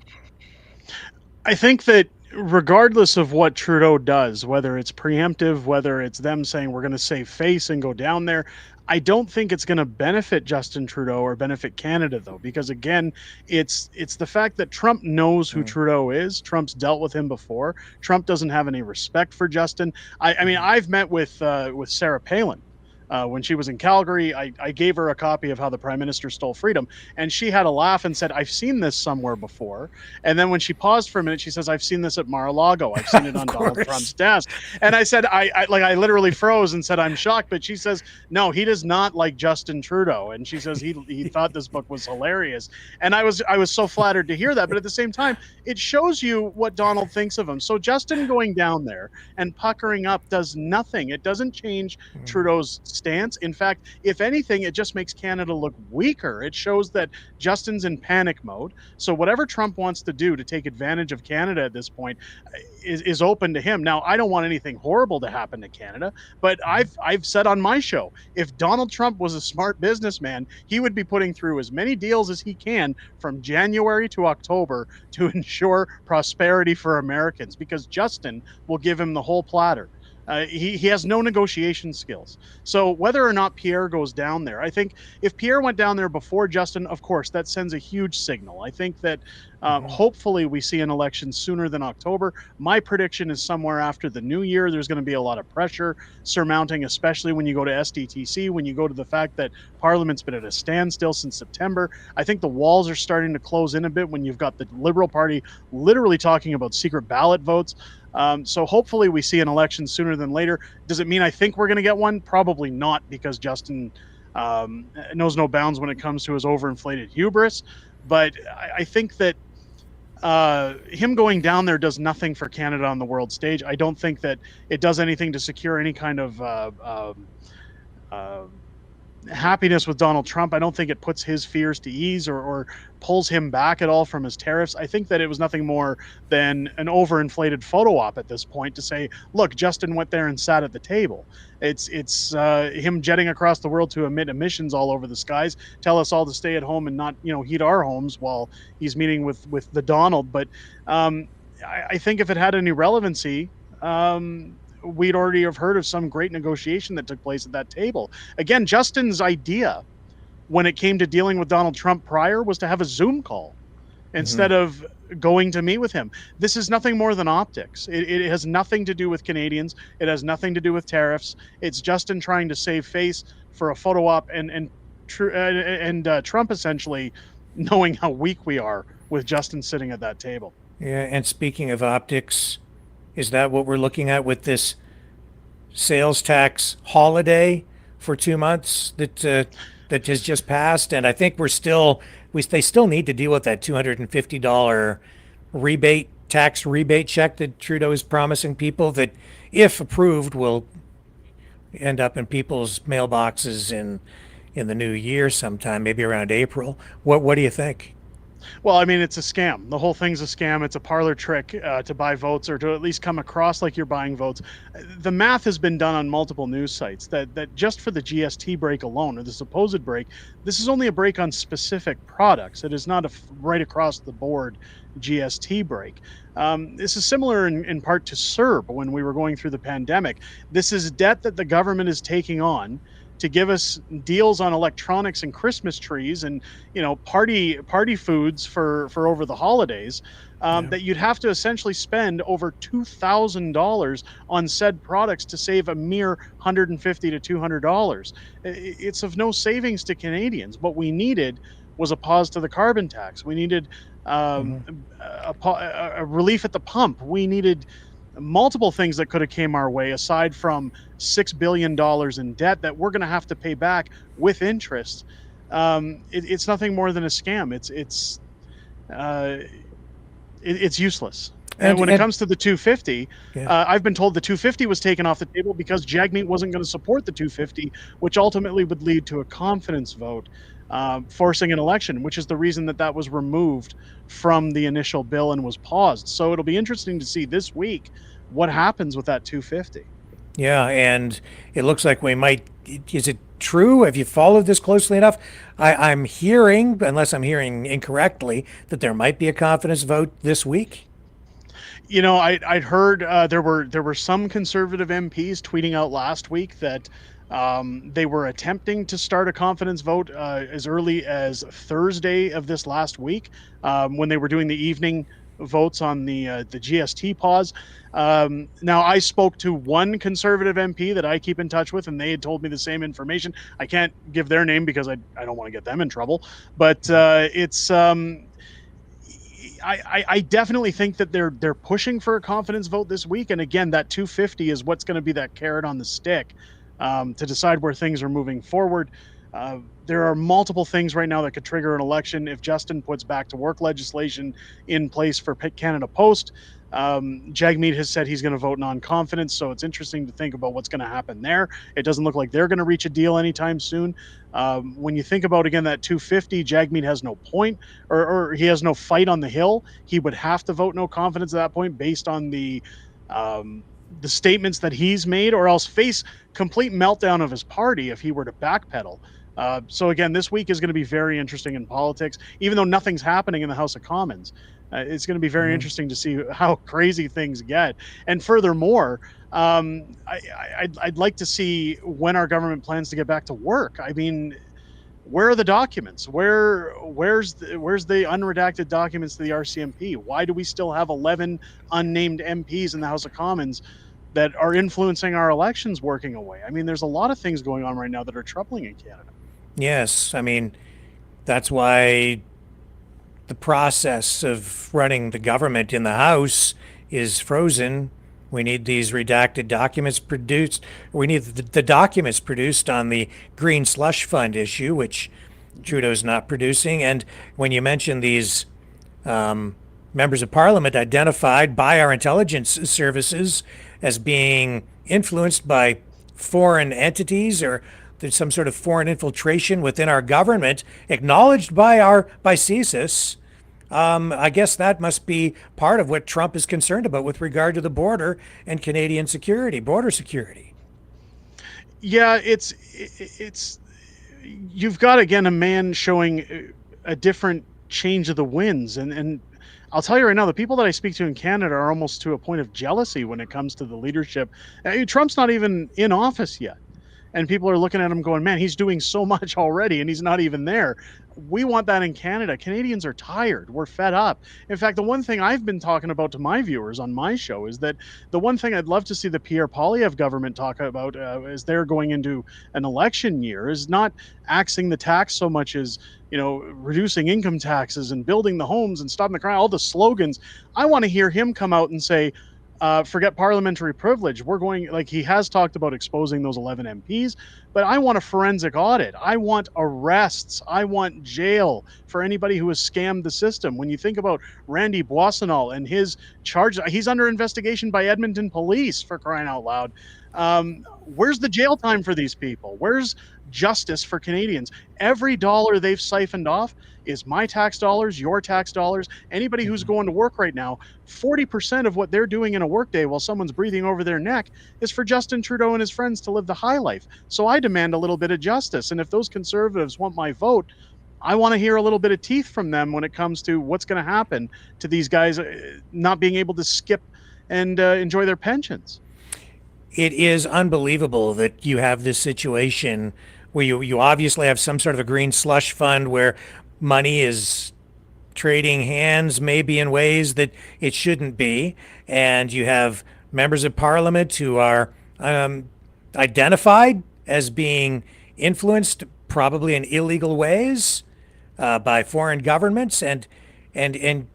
I think that regardless of what Trudeau does, whether it's preemptive, whether it's them saying we're going to save face and go down there, I don't think it's going to benefit Justin Trudeau or benefit Canada, though, because again, it's the fact that Trump knows who Trudeau is. Trump's dealt with him before. Trump doesn't have any respect for Justin. I mean, I've met with Sarah Palin. When she was in Calgary, I gave her a copy of How the Prime Minister Stole Freedom, and she had a laugh and said, I've seen this somewhere before. And then when she paused for a minute, she says, I've seen this at Mar-a-Lago. I've seen it on Donald Trump's desk. And I said, I literally froze and said, I'm shocked. But she says, no, he does not like Justin Trudeau. And she says he thought this book was hilarious. And I was so flattered to hear that. But at the same time, it shows you what Donald thinks of him. So Justin going down there and puckering up does nothing. It doesn't change Trudeau's stance. In fact, if anything, it just makes Canada look weaker. It shows that Justin's in panic mode. So whatever Trump wants to do to take advantage of Canada at this point is open to him. Now, I don't want anything horrible to happen to Canada, but I've said on my show, if Donald Trump was a smart businessman, he would be putting through as many deals as he can from January to October to ensure prosperity for Americans, because Justin will give him the whole platter. He has no negotiation skills. So whether or not Pierre goes down there, I think if Pierre went down there before Justin, of course, that sends a huge signal. I think that hopefully we see an election sooner than October. My prediction is somewhere after the new year. There's going to be a lot of pressure surmounting, especially when you go to SDTC, when you go to the fact that Parliament's been at a standstill since September. I think the walls are starting to close in a bit when you've got the Liberal Party literally talking about secret ballot votes. So hopefully we see an election sooner than later. Does it mean I think we're going to get one? Probably not, because Justin knows no bounds when it comes to his overinflated hubris. But I think that him going down there does nothing for Canada on the world stage. I don't think that it does anything to secure any kind of happiness with Donald Trump. I don't think it puts his fears to ease or pulls him back at all from his tariffs. I think that it was nothing more than an overinflated photo op at this point to say, look, Justin went there and sat at the table. It's him jetting across the world to emit emissions all over the skies, tell us all to stay at home and not, heat our homes while he's meeting with the Donald. But I think if it had any relevancy, we'd already have heard of some great negotiation that took place at that table. Again, Justin's idea when it came to dealing with Donald Trump prior was to have a Zoom call instead of going to meet with him. This is nothing more than optics. It has nothing to do with Canadians. It has nothing to do with tariffs. It's Justin trying to save face for a photo op and Trump essentially knowing how weak we are with Justin sitting at that table. Yeah, and speaking of optics, is that what we're looking at with this sales tax holiday for 2 months that has just passed? And I think they still need to deal with that $250 tax rebate check that Trudeau is promising people that, if approved, will end up in people's mailboxes in the new year sometime, maybe around April. What do you think? Well, I mean, it's a scam. The whole thing's a scam. It's a parlor trick to buy votes, or to at least come across like you're buying votes. The math has been done on multiple news sites that just for the GST break alone, or the supposed break, this is only a break on specific products. It is not a right across the board GST break. This is similar in part to CERB when we were going through the pandemic. This is debt that the government is taking on to give us deals on electronics and Christmas trees and party foods for over the holidays, that you'd have to essentially spend over $2,000 on said products to save a mere $150 to $200. It's of no savings to Canadians. What we needed was a pause to the carbon tax. We needed a relief at the pump. We needed multiple things that could have came our way, aside from $6 billion in debt that we're going to have to pay back with interest. It's nothing more than a scam. It's useless. And when it comes to the 250, I've been told the 250 was taken off the table because Jagmeet wasn't going to support the 250, which ultimately would lead to a confidence vote, forcing an election, which is the reason that was removed from the initial bill and was paused. So it'll be interesting to see this week what happens with that 250. Yeah, and it looks like we might. Is it true? Have you followed this closely enough? I'm hearing, unless I'm hearing incorrectly, that there might be a confidence vote this week. I'd heard there were some conservative MPs tweeting out last week that they were attempting to start a confidence vote as early as Thursday of this last week, when they were doing the evening votes on the GST pause. Now, I spoke to one conservative MP that I keep in touch with, and they had told me the same information. I can't give their name because I don't want to get them in trouble, but it's I definitely think that they're pushing for a confidence vote this week. And again, that 250 is what's going to be that carrot on the stick to decide where things are moving forward. There are multiple things right now that could trigger an election. If Justin puts back to work legislation in place for Canada Post, Jagmeet has said he's going to vote non-confidence, so it's interesting to think about what's going to happen there. It doesn't look like they're going to reach a deal anytime soon. When you think about, again, that 250, Jagmeet has no point, or he has no fight on the Hill. He would have to vote no confidence at that point based on the statements that he's made, or else face complete meltdown of his party if he were to backpedal. So again, this week is going to be very interesting in politics, even though nothing's happening in the House of Commons. It's going to be very interesting to see how crazy things get. And furthermore, I'd like to see when our government plans to get back to work. I mean, where are the documents? Where's the unredacted documents to the RCMP? Why do we still have 11 unnamed MPs in the House of Commons that are influencing our elections working away? I mean, there's a lot of things going on right now that are troubling in Canada. Yes, I mean, that's why the process of running the government in the House is frozen. We need these redacted documents produced. We need the documents produced on the green slush fund issue, which Trudeau's not producing. And when you mention these members of parliament identified by our intelligence services as being influenced by foreign entities or there's some sort of foreign infiltration within our government, acknowledged by CSIS. I guess that must be part of what Trump is concerned about with regard to the border and Canadian security, border security. Yeah, it's you've got again a man showing a different change of the winds, and I'll tell you right now, the people that I speak to in Canada are almost to a point of jealousy when it comes to the leadership. Trump's not even in office yet. And people are looking at him going, man, he's doing so much already and he's not even there. We want that in Canada. Canadians are tired. We're fed up. In fact, the one thing I've been talking about to my viewers on my show is that the one thing I'd love to see the Pierre Poilievre government talk about as they're going into an election year is not axing the tax so much as, reducing income taxes and building the homes and stopping the crime, all the slogans. I want to hear him come out and say, forget parliamentary privilege. We're going, like he has talked about exposing those 11 MPs, but I want a forensic audit. I want arrests. I want jail for anybody who has scammed the system. When you think about Randy Boissonnault and his charge, he's under investigation by Edmonton police, for crying out loud. Where's the jail time for these people? Where's justice for Canadians? Every dollar they've siphoned off is my tax dollars, your tax dollars, anybody who's going to work right now. 40% of what they're doing in a workday while someone's breathing over their neck is for Justin Trudeau and his friends to live the high life. So I demand a little bit of justice. And if those Conservatives want my vote, I want to hear a little bit of teeth from them when it comes to what's going to happen to these guys not being able to skip and enjoy their pensions. It is unbelievable that you have this situation where you obviously have some sort of a green slush fund where money is trading hands maybe in ways that it shouldn't be. And you have members of parliament who are identified as being influenced probably in illegal ways by foreign governments. And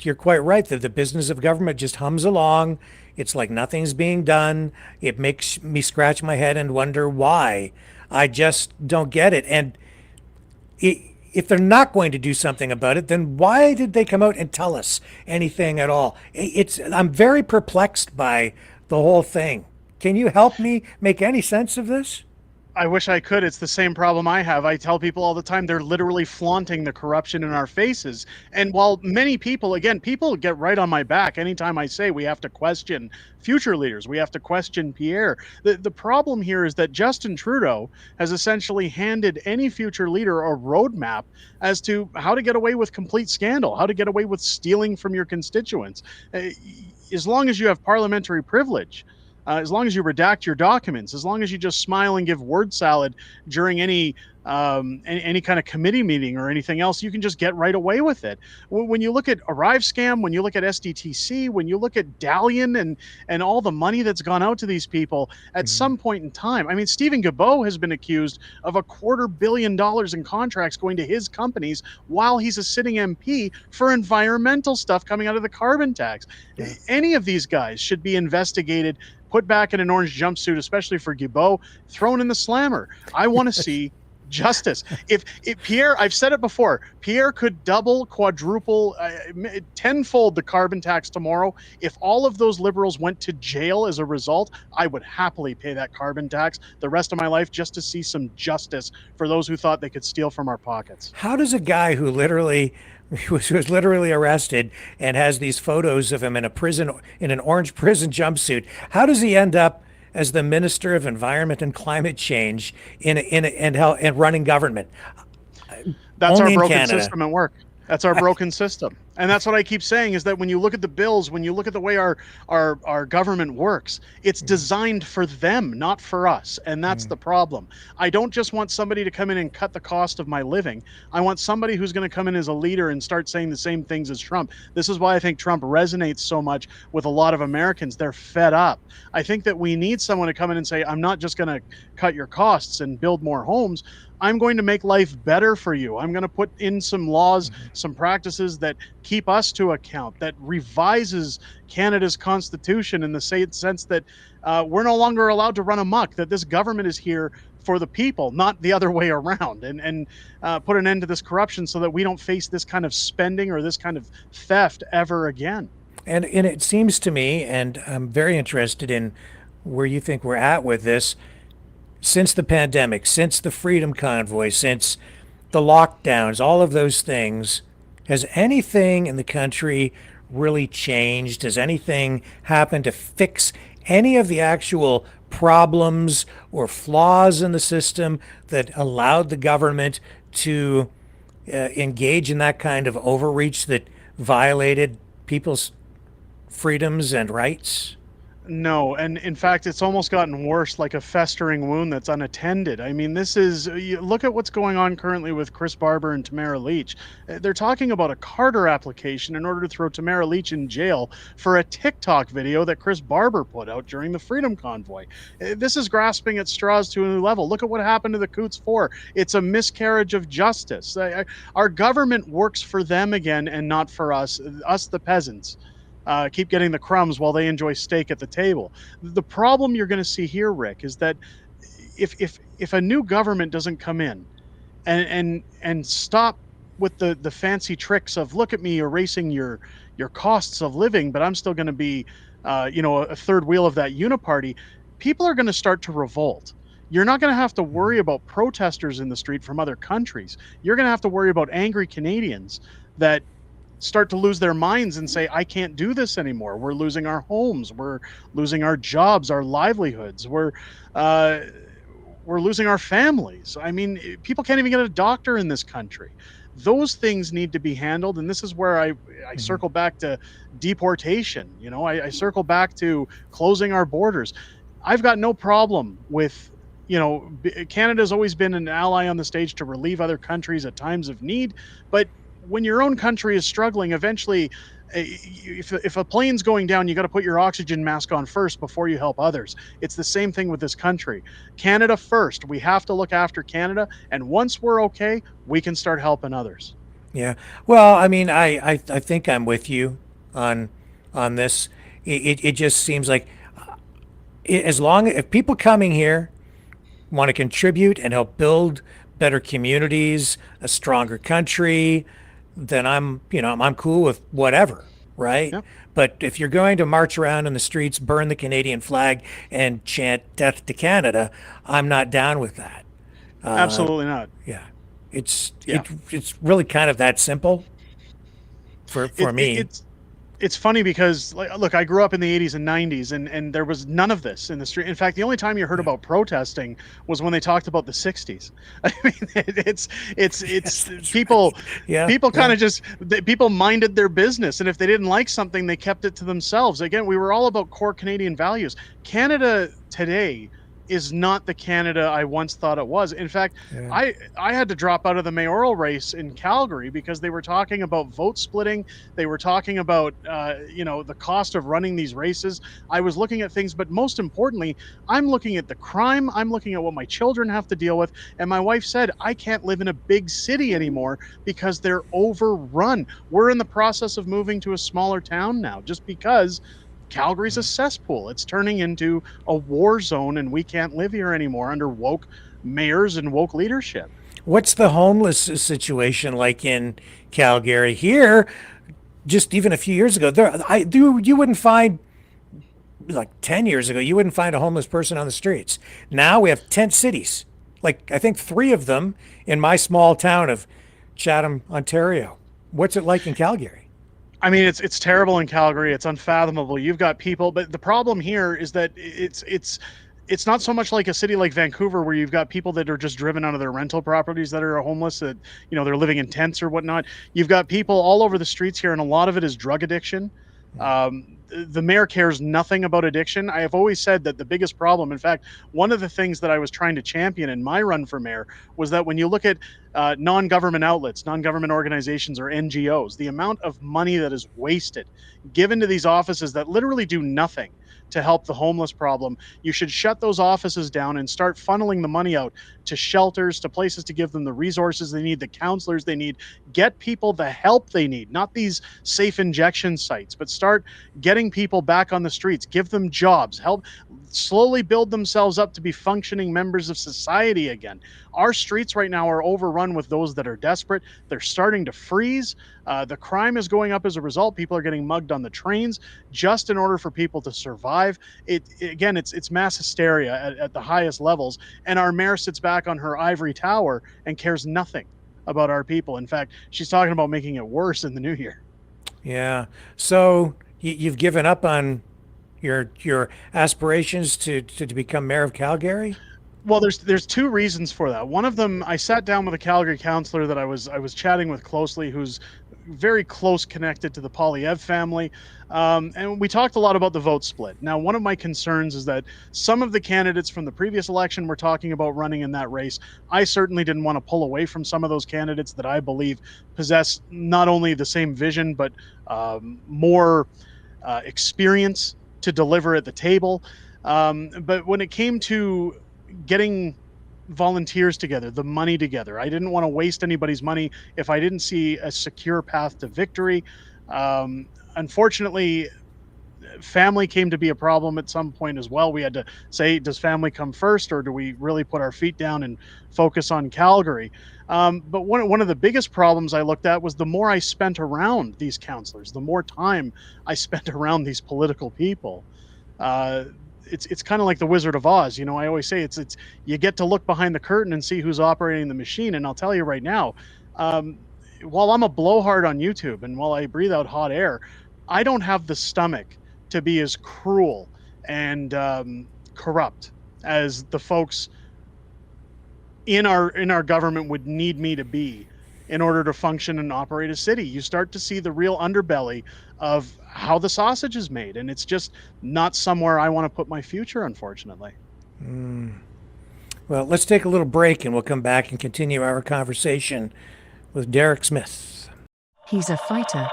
you're quite right that the business of government just hums along. It's like nothing's being done. It makes me scratch my head and wonder why. I just don't get it. And if they're not going to do something about it, then why did they come out and tell us anything at all? I'm very perplexed by the whole thing. Can you help me make any sense of this? I wish I could. It's the same problem I have. I tell people all the time, they're literally flaunting the corruption in our faces. And while many people, again, people get right on my back anytime I say we have to question future leaders, we have to question Pierre. The problem here is that Justin Trudeau has essentially handed any future leader a roadmap as to how to get away with complete scandal, how to get away with stealing from your constituents. As long as you have parliamentary privilege, as long as you redact your documents, as long as you just smile and give word salad during any kind of committee meeting or anything else, you can just get right away with it. When you look at Arrive Scam, when you look at SDTC, when you look at Dalian and all the money that's gone out to these people at some point in time. I mean, Stephen Guilbeault has been accused of $250 million in contracts going to his companies while he's a sitting MP for environmental stuff coming out of the carbon tax. Yeah. Any of these guys should be investigated, put back in an orange jumpsuit, especially for Guilbeault, thrown in the slammer. I want to see justice. If Pierre, I've said it before, Pierre could double, quadruple, tenfold the carbon tax tomorrow. If all of those liberals went to jail as a result, I would happily pay that carbon tax the rest of my life just to see some justice for those who thought they could steal from our pockets. How does a guy who was literally arrested and has these photos of him in a prison, in an orange prison jumpsuit, how does he end up as the Minister of Environment and Climate Change and running government? That's Only our broken Canada. system at work. That's our broken system. And that's what I keep saying is that when you look at the bills, when you look at the way our government works, it's designed for them, not for us. And that's the problem. I don't just want somebody to come in and cut the cost of my living. I want somebody who's going to come in as a leader and start saying the same things as Trump. This is why I think Trump resonates so much with a lot of Americans. They're fed up. I think that we need someone to come in and say, I'm not just going to cut your costs and build more homes. I'm going to make life better for you. I'm going to put in some laws, some practices that keep us to account, that revises Canada's constitution in the sense that we're no longer allowed to run amok, that this government is here for the people, not the other way around, and put an end to this corruption so that we don't face this kind of spending or this kind of theft ever again. And it seems to me, and I'm very interested in where you think we're at with this, since the pandemic, since the Freedom Convoy, since the lockdowns, all of those things, has anything in the country really changed? Has anything happened to fix any of the actual problems or flaws in the system that allowed the government to engage in that kind of overreach that violated people's freedoms and rights? No, and in fact, it's almost gotten worse, like a festering wound that's unattended. I mean, this is, look at what's going on currently with Chris Barber and Tamara Leach. They're talking about a Carter application in order to throw Tamara Leach in jail for a TikTok video that Chris Barber put out during the Freedom Convoy. This is grasping at straws to a new level. Look at what happened to the Coots 4. It's a miscarriage of justice. Our government works for them again and not for us the peasants. Keep getting the crumbs while they enjoy steak at the table. The problem you're going to see here, Rick, is that if a new government doesn't come in and stop with the fancy tricks of, look at me erasing your costs of living, but I'm still going to be a third wheel of that uniparty, people are going to start to revolt. You're not going to have to worry about protesters in the street from other countries. You're going to have to worry about angry Canadians that start to lose their minds and say, I can't do this anymore. We're losing our homes. We're losing our jobs, our livelihoods. We're losing our families. I mean, people can't even get a doctor in this country. Those things need to be handled. And this is where I circle back to deportation. I circle back to closing our borders. I've got no problem with, Canada's always been an ally on the stage to relieve other countries at times of need. But when your own country is struggling, eventually, if a plane's going down, you got to put your oxygen mask on first before you help others. It's the same thing with this country. Canada first. We have to look after Canada. And once we're okay, we can start helping others. Yeah. Well, I mean, I think I'm with you on this. It just seems like if people coming here want to contribute and help build better communities, a stronger country, then I'm cool with whatever, right? Yep. But if you're going to march around in the streets, burn the Canadian flag, and chant "Death to Canada," I'm not down with that. Absolutely not. Yeah, it's really kind of that simple for me. It's funny because, look, I grew up in the 80s and 90s, and there was none of this in the street. In fact, the only time you heard about protesting was when they talked about the 60s. I mean, it's people, Yeah, people kind of just, people minded their business. And if they didn't like something, they kept it to themselves. Again, we were all about core Canadian values. Canada today is not the Canada I once thought it was. In fact, I had to drop out of the mayoral race in Calgary because they were talking about vote splitting. They were talking about, the cost of running these races. I was looking at things, but most importantly, I'm looking at the crime. I'm looking at what my children have to deal with. And my wife said, I can't live in a big city anymore because they're overrun. We're in the process of moving to a smaller town now just because Calgary's a cesspool. It's turning into a war zone, and we can't live here anymore under woke mayors and woke leadership. What's the homeless situation like in Calgary? Here, just even a few years ago, you wouldn't find, like 10 years ago, you wouldn't find a homeless person on the streets. Now we have tent cities, like I think 3 of them in my small town of Chatham, Ontario. What's it like in Calgary? I mean, it's terrible in Calgary. It's unfathomable. You've got people, but the problem here is that it's not so much like a city like Vancouver where you've got people that are just driven out of their rental properties that are homeless, that they're living in tents or whatnot. You've got people all over the streets here, and a lot of it is drug addiction. The mayor cares nothing about addiction. I have always said that the biggest problem, in fact, one of the things that I was trying to champion in my run for mayor was that when you look at non-government outlets, non-government organizations, or NGOs, the amount of money that is wasted given to these offices that literally do nothing to help the homeless problem, you should shut those offices down and start funneling the money out to shelters, to places to give them the resources they need, the counselors they need, get people the help they need, not these safe injection sites, but start getting people back on the streets, give them jobs, help slowly build themselves up to be functioning members of society again. Our streets right now are overrun with those that are desperate. They're starting to freeze. The crime is going up as a result. People are getting mugged on the trains just in order for people to survive. It's mass hysteria at the highest levels. And our mayor sits back on her ivory tower and cares nothing about our people. In fact, she's talking about making it worse in the new year. Yeah. So you've given up on your aspirations to become mayor of Calgary? Well, there's two reasons for that. One of them, I sat down with a Calgary councillor that I was chatting with closely, who's very close connected to the Polyev family, and we talked a lot about the vote split. Now, one of my concerns is that some of the candidates from the previous election were talking about running in that race. I certainly didn't want to pull away from some of those candidates that I believe possess not only the same vision but more experience to deliver at the table. But when it came to getting volunteers together, the money together, I didn't want to waste anybody's money if I didn't see a secure path to victory. Unfortunately, family came to be a problem at some point as well. We had to say, does family come first, or do we really put our feet down and focus on Calgary? But one of the biggest problems I looked at was the more I spent around these councillors, the more time I spent around these political people. It's kind of like the Wizard of Oz. You know, I always say it's you get to look behind the curtain and see who's operating the machine. And I'll tell you right now, while I'm a blowhard on YouTube and while I breathe out hot air, I don't have the stomach to be as cruel and corrupt as the folks in our government would need me to be in order to function and operate a city. You start to see the real underbelly of how the sausage is made, and it's just not somewhere I want to put my future, unfortunately. Well, let's take a little break and we'll come back and continue our conversation with Derek Smith. He's a fighter.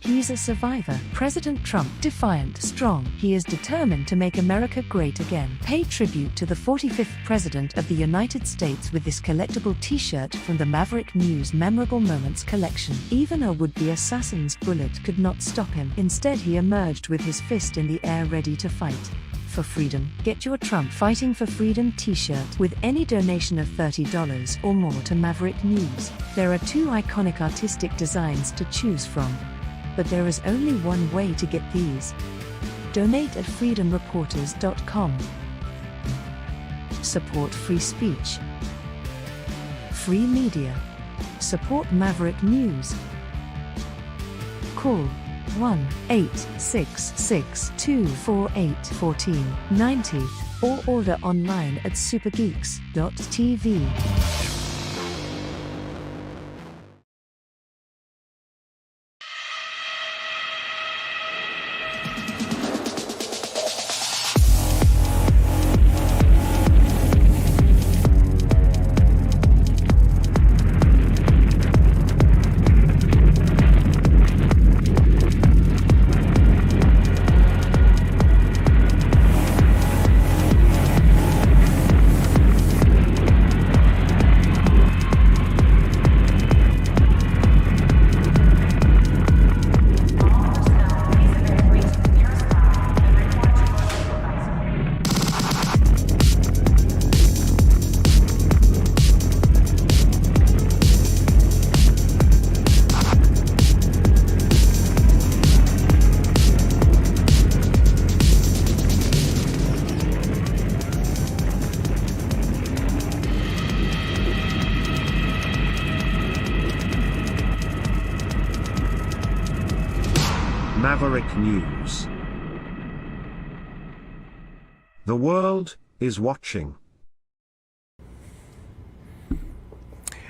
He's a survivor. President Trump, defiant, strong. He is determined to make America great again. Pay tribute to the 45th President of the United States with this collectible t-shirt from the Maverick News Memorable Moments collection. Even a would-be assassin's bullet could not stop him. Instead, he emerged with his fist in the air ready to fight for freedom. Get your Trump Fighting for Freedom t-shirt with any donation of $30 or more to Maverick News. There are two iconic artistic designs to choose from, but there is only one way to get these. Donate at freedomreporters.com. Support free speech, free media. Support Maverick News. Call 1-866-248-1490 or order online at supergeeks.tv. Maverick News. The world is watching.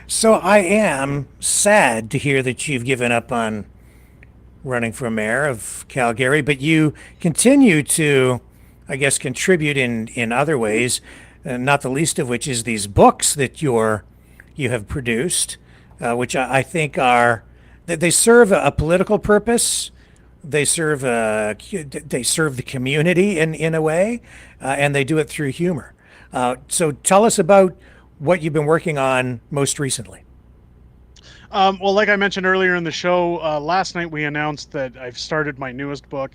So I am sad to hear that you've given up on running for mayor of Calgary, but you continue to, I guess, contribute in other ways, not the least of which is these books that you have produced, which I think they serve a political purpose. They serve the community in a way, and they do it through humor. So tell us about what you've been working on most recently. Well, like I mentioned earlier in the show, last night we announced that I've started my newest book.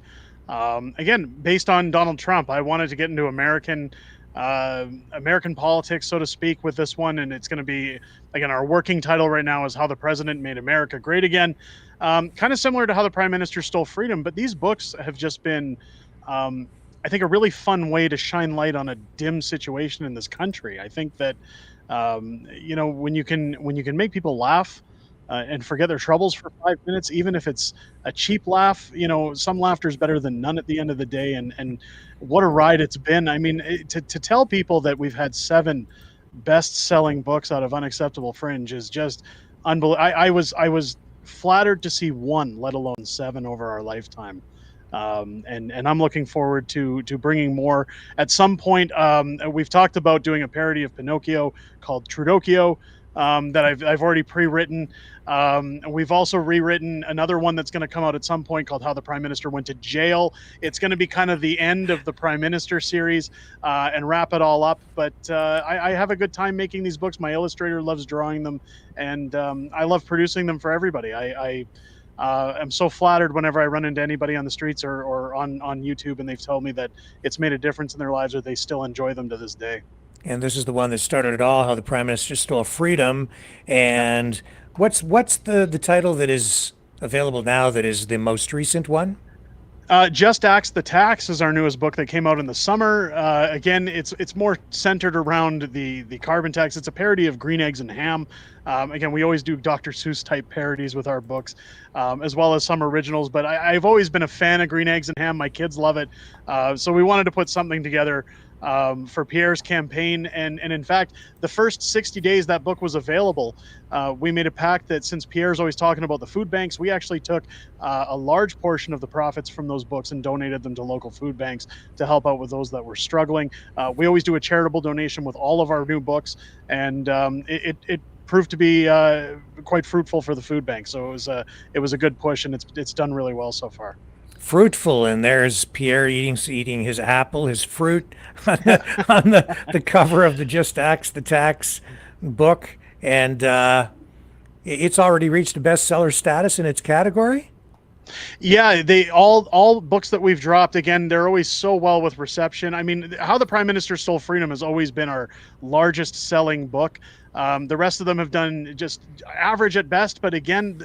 Again, based on Donald Trump, I wanted to get into American politics, so to speak, with this one, and it's going to be, again, our working title right now is How the President Made America Great Again. Kind of similar to How the Prime Minister Stole Freedom, but these books have just been, I think, a really fun way to shine light on a dim situation in this country. I think that when you can make people laugh and forget their troubles for 5 minutes, even if it's a cheap laugh, some laughter is better than none at the end of the day. And what a ride it's been. I mean, to tell people that we've had 7 best-selling books out of Unacceptable Fringe is just unbelievable. I was flattered to see 1, let alone 7 over our lifetime. And I'm looking forward to bringing more at some point. We've talked about doing a parody of Pinocchio called Trudokio, that I've already pre-written. We've also rewritten another one that's going to come out at some point called How the Prime Minister Went to Jail. It's going to be kind of the end of the Prime Minister series and wrap it all up. But I have a good time making these books. My illustrator loves drawing them, and I love producing them for everybody. I'm so flattered whenever I run into anybody on the streets or on YouTube and they've told me that it's made a difference in their lives or they still enjoy them to this day. And this is the one that started it all, How the Prime Minister Stole Freedom. And what's the title that is available now that is the most recent one? Just Axe the Tax is our newest book that came out in the summer. Again, it's more centered around the carbon tax. It's a parody of Green Eggs and Ham. Again, we always do Dr. Seuss type parodies with our books, as well as some originals. But I've always been a fan of Green Eggs and Ham. My kids love it. So we wanted to put something together for Pierre's campaign. And in fact, the first 60 days that book was available, we made a pact that since Pierre's always talking about the food banks, we actually took a large portion of the profits from those books and donated them to local food banks to help out with those that were struggling. We always do a charitable donation with all of our new books, and it proved to be quite fruitful for the food bank. So it was a good push, and it's done really well so far. Fruitful, and there's Pierre eating his apple, his fruit on the cover of the Just Axe the Tax book, and it's already reached a bestseller status in its category. Yeah, they all books that we've dropped, again, they're always so well with reception. I mean, How the Prime Minister Stole Freedom has always been our largest selling book. The rest of them have done just average at best, but again,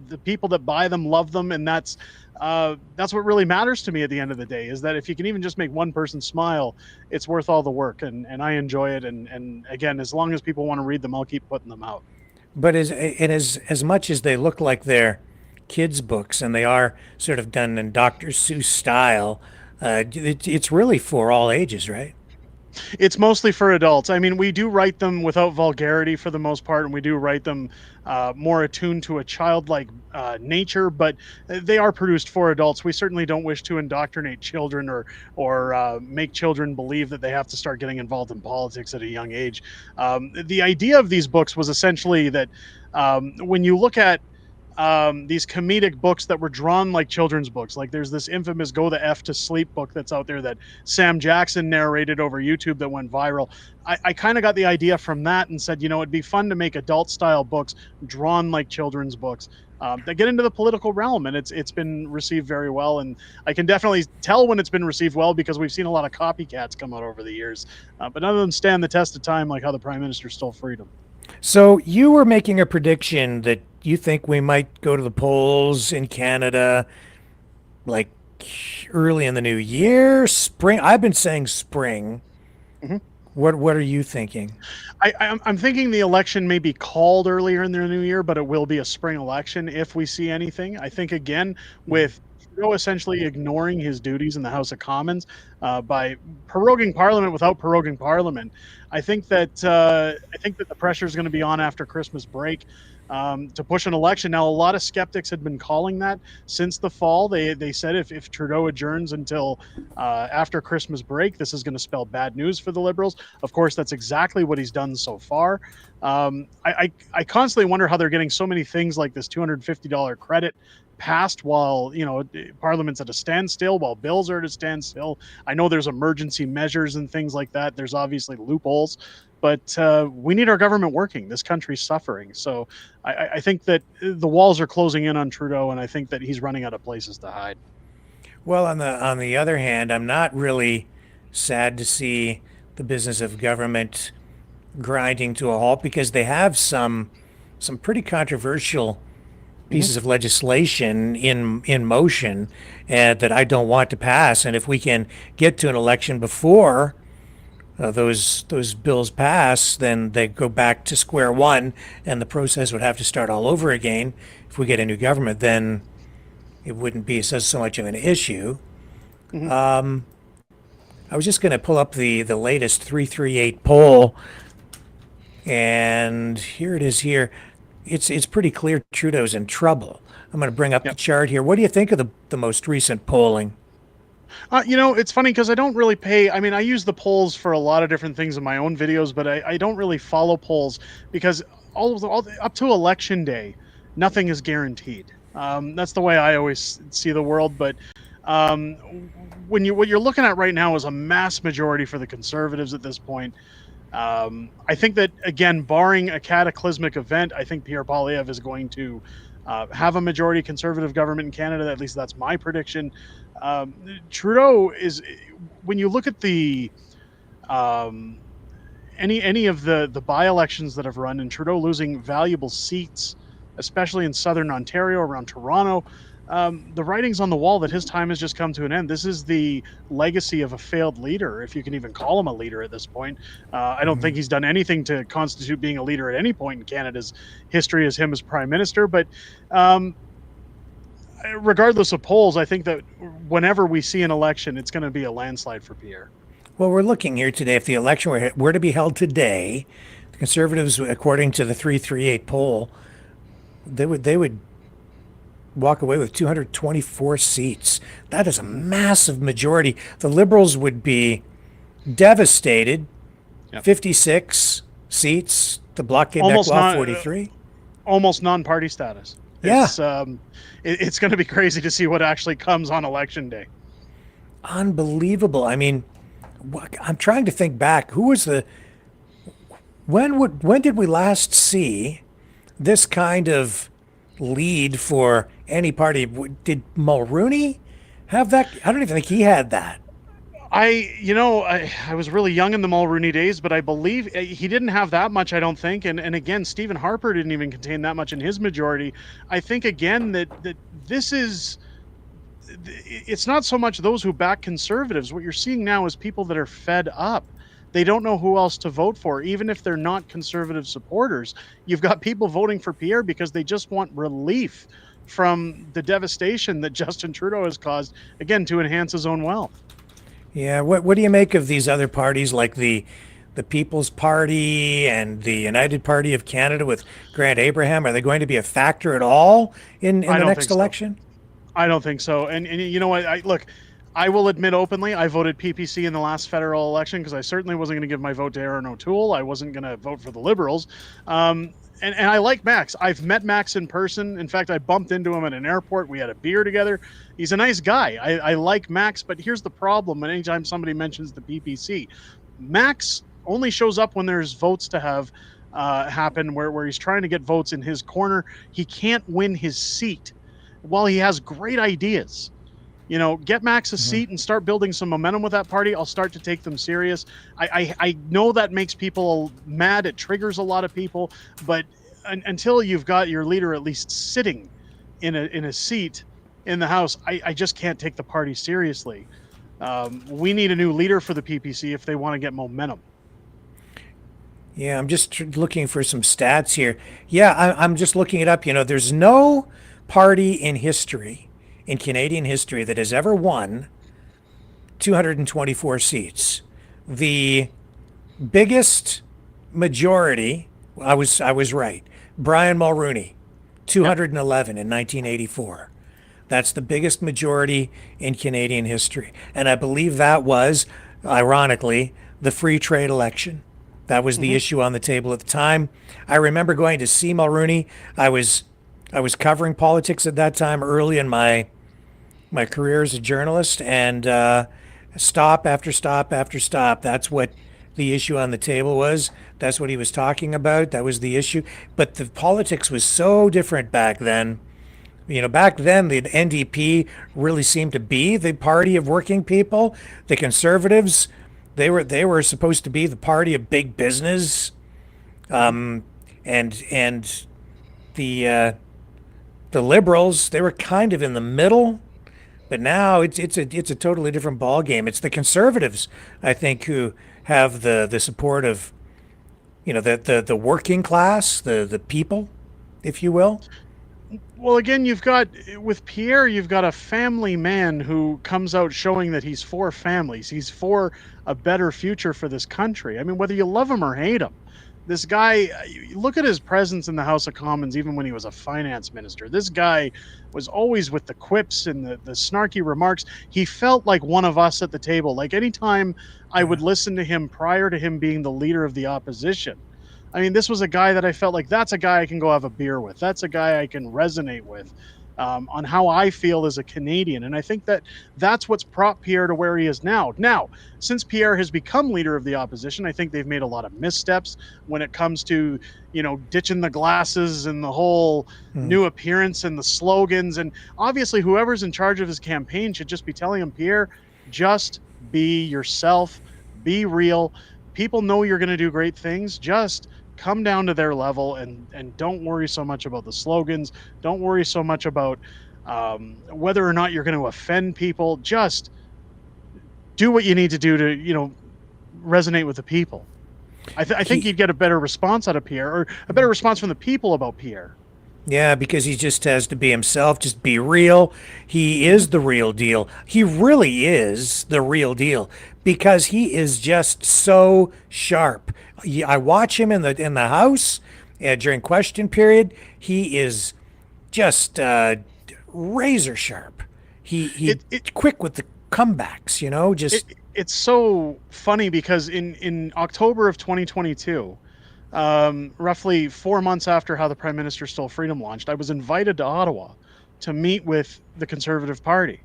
the people that buy them love them, and that's what really matters to me at the end of the day, is that if you can even just make one person smile, it's worth all the work, and I enjoy it. And again, as long as people want to read them, I'll keep putting them out. But as much as they look like they're kids' books and they are sort of done in Dr. Seuss style, it's really for all ages, right? It's mostly for adults. I mean, we do write them without vulgarity for the most part, and we do write them more attuned to a childlike nature, but they are produced for adults. We certainly don't wish to indoctrinate children or make children believe that they have to start getting involved in politics at a young age. The idea of these books was essentially that when you look at these comedic books that were drawn like children's books, like there's this infamous Go the F to Sleep book that's out there that Sam Jackson narrated over YouTube that went viral. I kind of got the idea from that and said, it'd be fun to make adult style books drawn like children's books that get into the political realm, and it's been received very well. And I can definitely tell when it's been received well because we've seen a lot of copycats come out over the years, but none of them stand the test of time like How the Prime Minister Stole Freedom. So you were making a prediction that you think we might go to the polls in Canada like early in the new year, spring. I've been saying spring. Mm-hmm. What are you thinking? I'm thinking the election may be called earlier in the new year, but it will be a spring election if we see anything. I think, again, with Trudeau essentially ignoring his duties in the House of Commons by proroguing Parliament without proroguing Parliament, I think that the pressure is going to be on after Christmas break to push an election. Now, a lot of skeptics had been calling that since the fall. They said if Trudeau adjourns until after Christmas break, this is going to spell bad news for the Liberals. Of course, that's exactly what he's done so far. I constantly wonder how they're getting so many things like this $250 credit passed while Parliament's at a standstill, while bills are at a standstill. I know there's emergency measures and things like that. There's obviously loopholes, but we need our government working. This country's suffering. So I think that the walls are closing in on Trudeau, and I think that he's running out of places to hide. Well, on the other hand, I'm not really sad to see the business of government grinding to a halt because they have some pretty controversial pieces of legislation in motion that I don't want to pass. And if we can get to an election before those bills pass, then they go back to square one, and the process would have to start all over again. If we get a new government, then it wouldn't be so much of an issue. I was just going to pull up the latest 338 poll, and here it is here. It's pretty clear Trudeau's in trouble. I'm going to bring up the chart here. What do you think of the most recent polling? It's funny because I don't really I use the polls for a lot of different things in my own videos, but I don't really follow polls because up to election day, nothing is guaranteed. That's the way I always see the world. But what you're looking at right now is a mass majority for the Conservatives at this point. I think that, again, barring a cataclysmic event, I think Pierre Poilievre is going to have a majority Conservative government in Canada. At least that's my prediction. Trudeau is, when you look at the any of the by-elections that have run, and Trudeau losing valuable seats, especially in southern Ontario, around Toronto, the writing's on the wall that his time has just come to an end. This is the legacy of a failed leader, if you can even call him a leader at this point. I don't think he's done anything to constitute being a leader at any point in Canada's history as him as prime minister. But regardless of polls, I think that whenever we see an election, it's going to be a landslide for Pierre. Well, we're looking here today. If the election were to be held today, the Conservatives, according to the 338 poll, they would walk away with 224 seats. That is a massive majority. The Liberals would be devastated. 56 seats. The Bloc Québécois 43. Almost non-party status. Yeah. It's going to be crazy to see what actually comes on election day. Unbelievable. I mean, I'm trying to think back. Who was when did we last see this kind of lead for any party? Did Mulroney have that? I don't even think he had that. I was really young in the Mulroney days, but I believe he didn't have that much, I don't think. And again, Stephen Harper didn't even contain that much in his majority. I think, again, that this is, it's not so much those who back Conservatives. What you're seeing now is people that are fed up. They don't know who else to vote for, even if they're not Conservative supporters. You've got people voting for Pierre because they just want relief from the devastation that Justin Trudeau has caused, again, to enhance his own wealth. Yeah, what do you make of these other parties like the People's Party and the United Party of Canada with Grant Abraham? Are they going to be a factor at all in the next election? I don't think so. And you know what? Look, I will admit openly, I voted PPC in the last federal election because I certainly wasn't going to give my vote to Erin O'Toole. I wasn't going to vote for the Liberals. And I like Max. I've met Max in person. In fact, I bumped into him at an airport. We had a beer together. He's a nice guy. I like Max, but here's the problem. And anytime somebody mentions the PPC, Max only shows up when there's votes to have happen where he's trying to get votes in his corner. He can't win his seat while he has great ideas. Get Max a seat and start building some momentum with that party. I'll start to take them serious. I know that makes people mad. It triggers a lot of people. But until you've got your leader at least sitting in a seat in the House, I just can't take the party seriously. We need a new leader for the PPC if they want to get momentum. Yeah, I'm just looking for some stats here. Yeah, I'm just looking it up. There's no party in history, in Canadian history, that has ever won 224 seats. The biggest majority, I was right. Brian Mulroney, 211 in 1984. That's the biggest majority in Canadian history. And I believe that was, ironically, the free trade election. That was the issue on the table at the time. I remember going to see Mulroney. I was covering politics at that time early in my career as a journalist, and stop after stop after stop. That's what the issue on the table was. That's what he was talking about. That was the issue. But the politics was so different back then. Back then the NDP really seemed to be the party of working people. The Conservatives, they were supposed to be the party of big business, and the Liberals, they were kind of in the middle. But now it's a totally different ball game. It's the Conservatives, I think, who have the support of the working class, the people, if you will. Well, again, with Pierre, you've got a family man who comes out showing that he's for families. He's for a better future for this country. I mean, whether you love him or hate him, this guy, look at his presence in the House of Commons, even when he was a finance minister. This guy was always with the quips and the snarky remarks. He felt like one of us at the table. Like anytime I would listen to him prior to him being the leader of the opposition, I mean, this was a guy that I felt like that's a guy I can go have a beer with. That's a guy I can resonate with on how I feel as a Canadian. And I think that's what's brought Pierre to where he is now. Now, since Pierre has become leader of the opposition, I think they've made a lot of missteps when it comes to, ditching the glasses and the whole new appearance and the slogans. And obviously, whoever's in charge of his campaign should just be telling him, Pierre, just be yourself, be real. People know you're going to do great things. Just come down to their level and don't worry so much about the slogans. Don't worry so much about whether or not you're going to offend people. Just do what you need to do to, resonate with the people. I think you'd get a better response out of Pierre, or a better response from the people about Pierre. Yeah, because he just has to be himself, just be real. He is the real deal. He really is the real deal because he is just so sharp. I watch him in the House during question period. He is just razor sharp. He quick with the comebacks, It's so funny because in October of 2022, roughly 4 months after how the Prime Minister Stole Freedom launched, I was invited to Ottawa to meet with the Conservative Party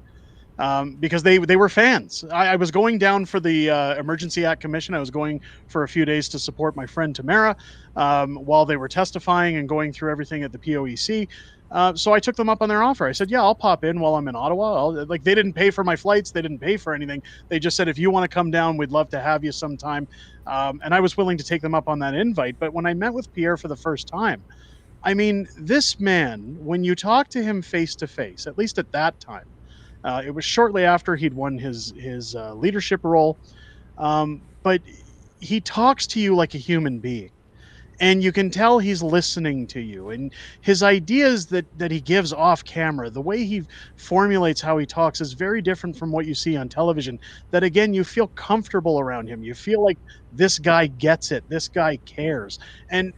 because they were fans. I was going down for the Emergency Act Commission. I was going for a few days to support my friend Tamara while they were testifying and going through everything at the POEC. So I took them up on their offer. I said, yeah, I'll pop in while I'm in Ottawa. They didn't pay for my flights. They didn't pay for anything. They just said, if you want to come down, we'd love to have you sometime. And I was willing to take them up on that invite. But when I met with Pierre for the first time, I mean, this man, when you talk to him face to face, at least at that time, it was shortly after he'd won his leadership role. But he talks to you like a human being. And you can tell he's listening to you, and his ideas that he gives off camera, the way he formulates how he talks is very different from what you see on television. That again, you feel comfortable around him. You feel like this guy gets it. This guy cares. And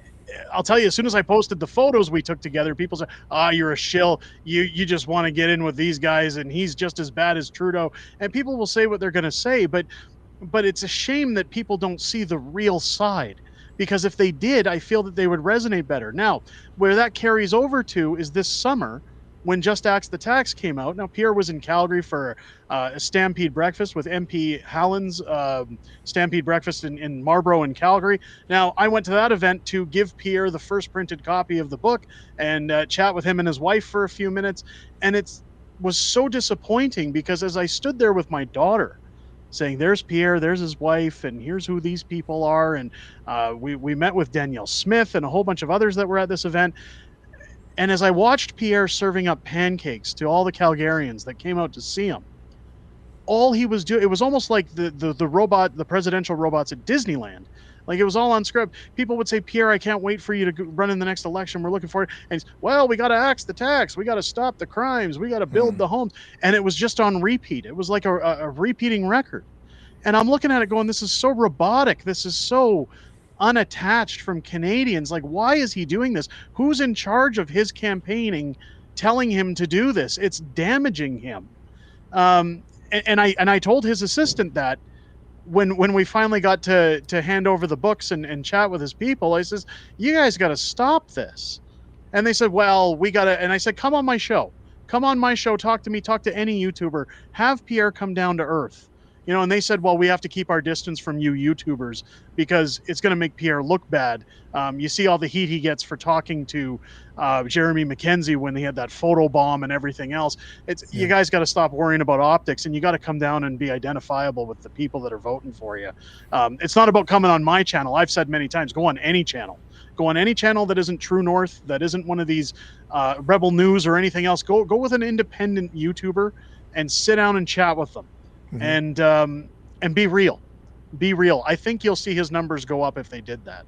I'll tell you, as soon as I posted the photos we took together, people said, you're a shill. You just want to get in with these guys, and he's just as bad as Trudeau. And people will say what they're going to say, but it's a shame that people don't see the real side. Because if they did, I feel that they would resonate better. Now, where that carries over to is this summer when Just Axe the Tax came out. Now, Pierre was in Calgary for a Stampede breakfast with MP Hallin's Stampede breakfast in Marlborough and Calgary. Now, I went to that event to give Pierre the first printed copy of the book and chat with him and his wife for a few minutes. And it was so disappointing because as I stood there with my daughter, saying there's Pierre, there's his wife, and here's who these people are. And we met with Danielle Smith and a whole bunch of others that were at this event. And as I watched Pierre serving up pancakes to all the Calgarians that came out to see him, all he was doing, it was almost like the presidential robots at Disneyland. Like it was all on script. People would say, Pierre, I can't wait for you to run in the next election. We're looking for it. And he's, well, we got to axe the tax. We got to stop the crimes. We got to build the homes. And it was just on repeat. It was like a repeating record. And I'm looking at it going, this is so robotic. This is so unattached from Canadians. Like, why is he doing this? Who's in charge of his campaigning telling him to do this? It's damaging him. And I told his assistant that, when we finally got to hand over the books and chat with his people, I says, you guys got to stop this. And they said, well, we got to, and I said, come on my show, talk to me, talk to any YouTuber, have Pierre come down to earth. And they said, well, we have to keep our distance from you YouTubers because it's going to make Pierre look bad. You see all the heat he gets for talking to Jeremy McKenzie when he had that photo bomb and everything else. You guys got to stop worrying about optics, and you got to come down and be identifiable with the people that are voting for you. It's not about coming on my channel. I've said many times, go on any channel. Go on any channel that isn't True North, that isn't one of these Rebel News or anything else. Go with an independent YouTuber and sit down and chat with them. And be real. Be real. I think you'll see his numbers go up if they did that.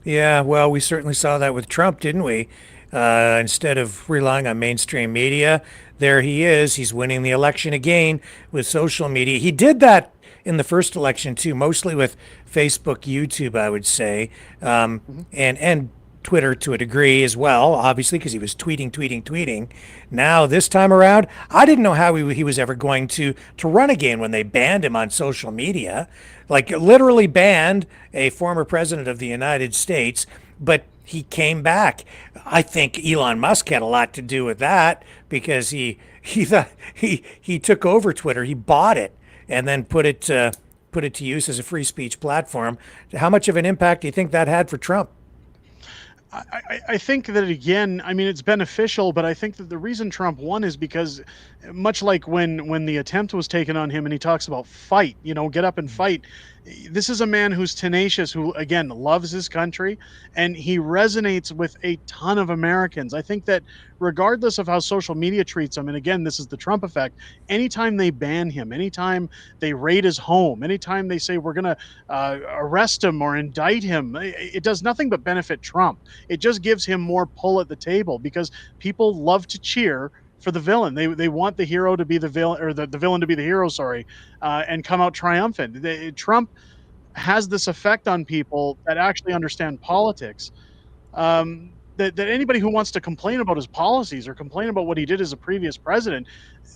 Yeah, well, we certainly saw that with Trump, didn't we? Instead of relying on mainstream media, there he is. He's winning the election again with social media. He did that in the first election too, mostly with Facebook, YouTube, I would say, and Twitter to a degree as well, obviously, because he was tweeting. Now, this time around, I didn't know how he was ever going to run again when they banned him on social media. Like, literally banned a former president of the United States, but he came back. I think Elon Musk had a lot to do with that because he took over Twitter. He bought it and then put it to use as a free speech platform. How much of an impact do you think that had for Trump? I think that, again, I mean, it's beneficial, but I think that the reason Trump won is because, much like when the attempt was taken on him and he talks about fight, get up and fight. This is a man who's tenacious, who, again, loves his country, and he resonates with a ton of Americans. I think that regardless of how social media treats him, and again, this is the Trump effect, anytime they ban him, anytime they raid his home, anytime they say we're going to arrest him or indict him, it does nothing but benefit Trump. It just gives him more pull at the table because people love to cheer for the villain. They want the hero to be the villain, or the villain to be the hero, and come out triumphant. Trump has this effect on people that actually understand politics. That anybody who wants to complain about his policies or complain about what he did as a previous president,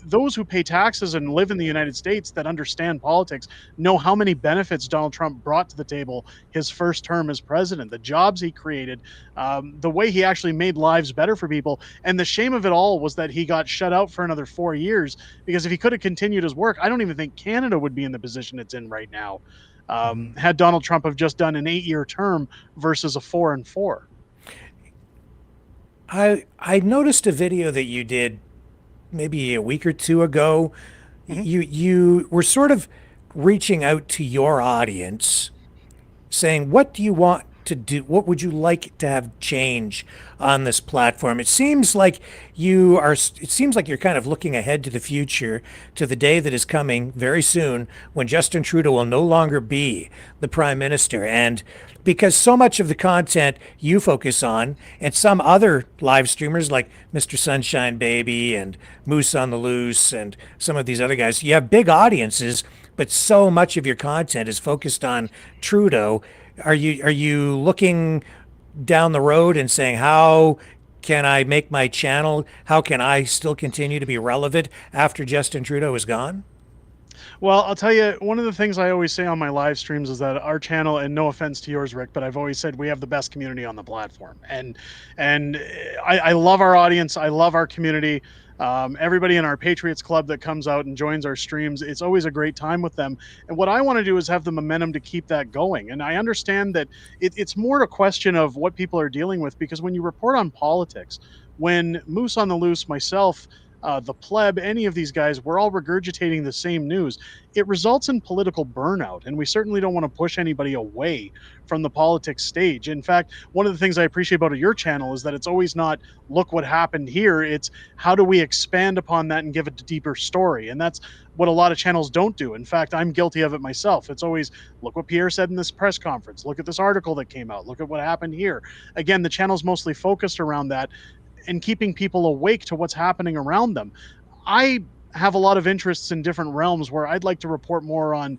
those who pay taxes and live in the United States that understand politics know how many benefits Donald Trump brought to the table his first term as president, the jobs he created, the way he actually made lives better for people. And the shame of it all was that he got shut out for another 4 years, because if he could have continued his work, I don't even think Canada would be in the position it's in right now, had Donald Trump have just done an 8-year term versus a 4 and 4. I noticed a video that you did maybe a week or two ago. You were sort of reaching out to your audience, saying, what do you want to do? What would you like to have change on this platform? It seems like you're kind of looking ahead to the future, to the day that is coming very soon when Justin Trudeau will no longer be the prime minister. And because so much of the content you focus on, and some other live streamers like Mr. Sunshine Baby and Moose on the Loose and some of these other guys, you have big audiences, but so much of your content is focused on Trudeau. Are you looking down the road and saying, how can I make my channel? How can I still continue to be relevant after Justin Trudeau is gone? Well, I'll tell you, one of the things I always say on my live streams is that our channel, and no offense to yours, Rick, but I've always said we have the best community on the platform. And I love our audience. I love our community. Everybody in our Patriots Club that comes out and joins our streams, it's always a great time with them. And what I want to do is have the momentum to keep that going. And I understand that it's more a question of what people are dealing with, because when you report on politics, when Moose on the Loose, myself, the pleb, any of these guys, we're all regurgitating the same news. It results in political burnout, and we certainly don't want to push anybody away from the politics stage. In fact, one of the things I appreciate about your channel is that it's always not, look what happened here. It's how do we expand upon that and give it a deeper story? And that's what a lot of channels don't do. In fact, I'm guilty of it myself. It's always, look what Pierre said in this press conference. Look at this article that came out. Look at what happened here. Again, the channel's mostly focused around that and keeping people awake to what's happening around them. I have a lot of interests in different realms where I'd like to report more on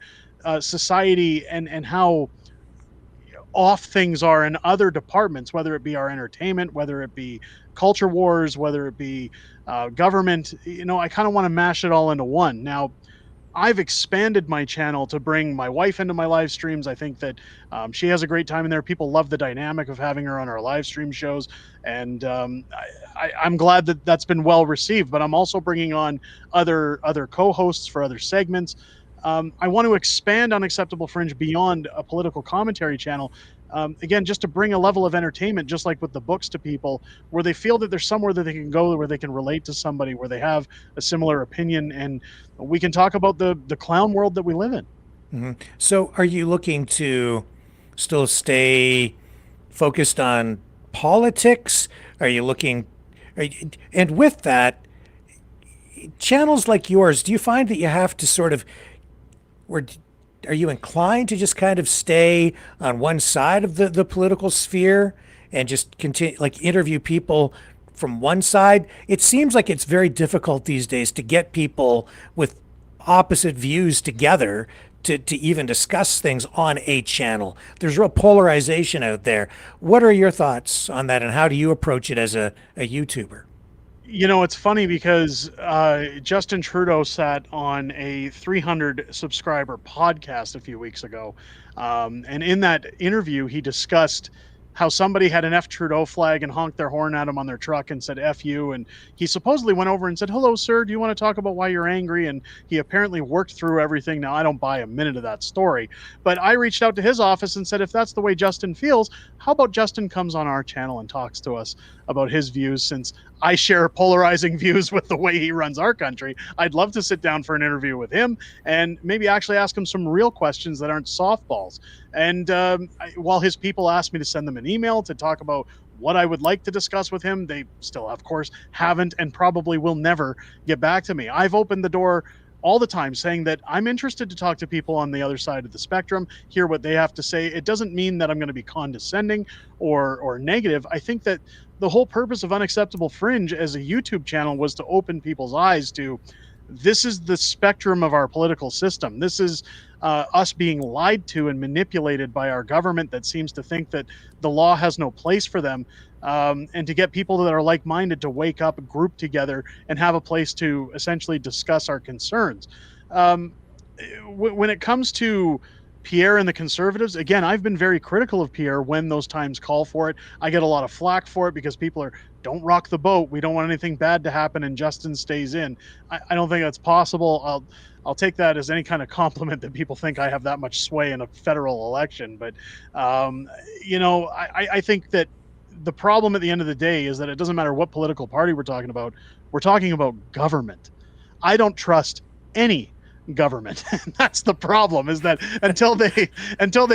society and how off things are in other departments, whether it be our entertainment, whether it be culture wars, whether it be government. I kind of want to mash it all into one. Now, I've expanded my channel to bring my wife into my live streams. I think that she has a great time in there. People love the dynamic of having her on our live stream shows. And I'm glad that that's been well received, but I'm also bringing on other co-hosts for other segments. I want to expand Unacceptable Fringe beyond a political commentary channel. Again, just to bring a level of entertainment, just like with the books, to people where they feel that there's somewhere that they can go, where they can relate to somebody, where they have a similar opinion, and we can talk about the clown world that we live in. Mm-hmm. So are you looking to still stay focused on politics? Are you looking, and with that, channels like yours, do you find that you have to sort of, or are you inclined to just kind of stay on one side of the political sphere and just continue, like interview people from one side? It seems like it's very difficult these days to get people with opposite views together to even discuss things on a channel. There's real polarization out there. What are your thoughts on that, and how do you approach it as a YouTuber? You know, it's funny because Justin Trudeau sat on a 300 subscriber podcast a few weeks ago. And in that interview, he discussed how somebody had an F Trudeau flag and honked their horn at him on their truck and said F you. And he supposedly went over and said, hello, sir, do you want to talk about why you're angry? And he apparently worked through everything. Now, I don't buy a minute of that story, but I reached out to his office and said, if that's the way Justin feels, how about Justin comes on our channel and talks to us about his views, since I share polarizing views with the way he runs our country. I'd love to sit down for an interview with him and maybe actually ask him some real questions that aren't softballs. And while his people asked me to send them an email to talk about what I would like to discuss with him, they still, of course, haven't and probably will never get back to me. I've opened the door all the time saying that I'm interested to talk to people on the other side of the spectrum, hear what they have to say. It doesn't mean that I'm going to be condescending or negative. I think that the whole purpose of Unacceptable Fringe as a YouTube channel was to open people's eyes to, this is the spectrum of our political system. This is us being lied to and manipulated by our government that seems to think that the law has no place for them. And to get people that are like-minded to wake up, group together, and have a place to essentially discuss our concerns. When it comes to Pierre and the Conservatives, again, I've been very critical of Pierre when those times call for it. I get a lot of flack for it because people are, don't rock the boat. We don't want anything bad to happen, and Justin stays in. I don't think that's possible. I'll take that as any kind of compliment that people think I have that much sway in a federal election. But, you know, I think that the problem at the end of the day is that it doesn't matter what political party we're talking about. We're talking about government. I don't trust any government. That's the problem, is that until they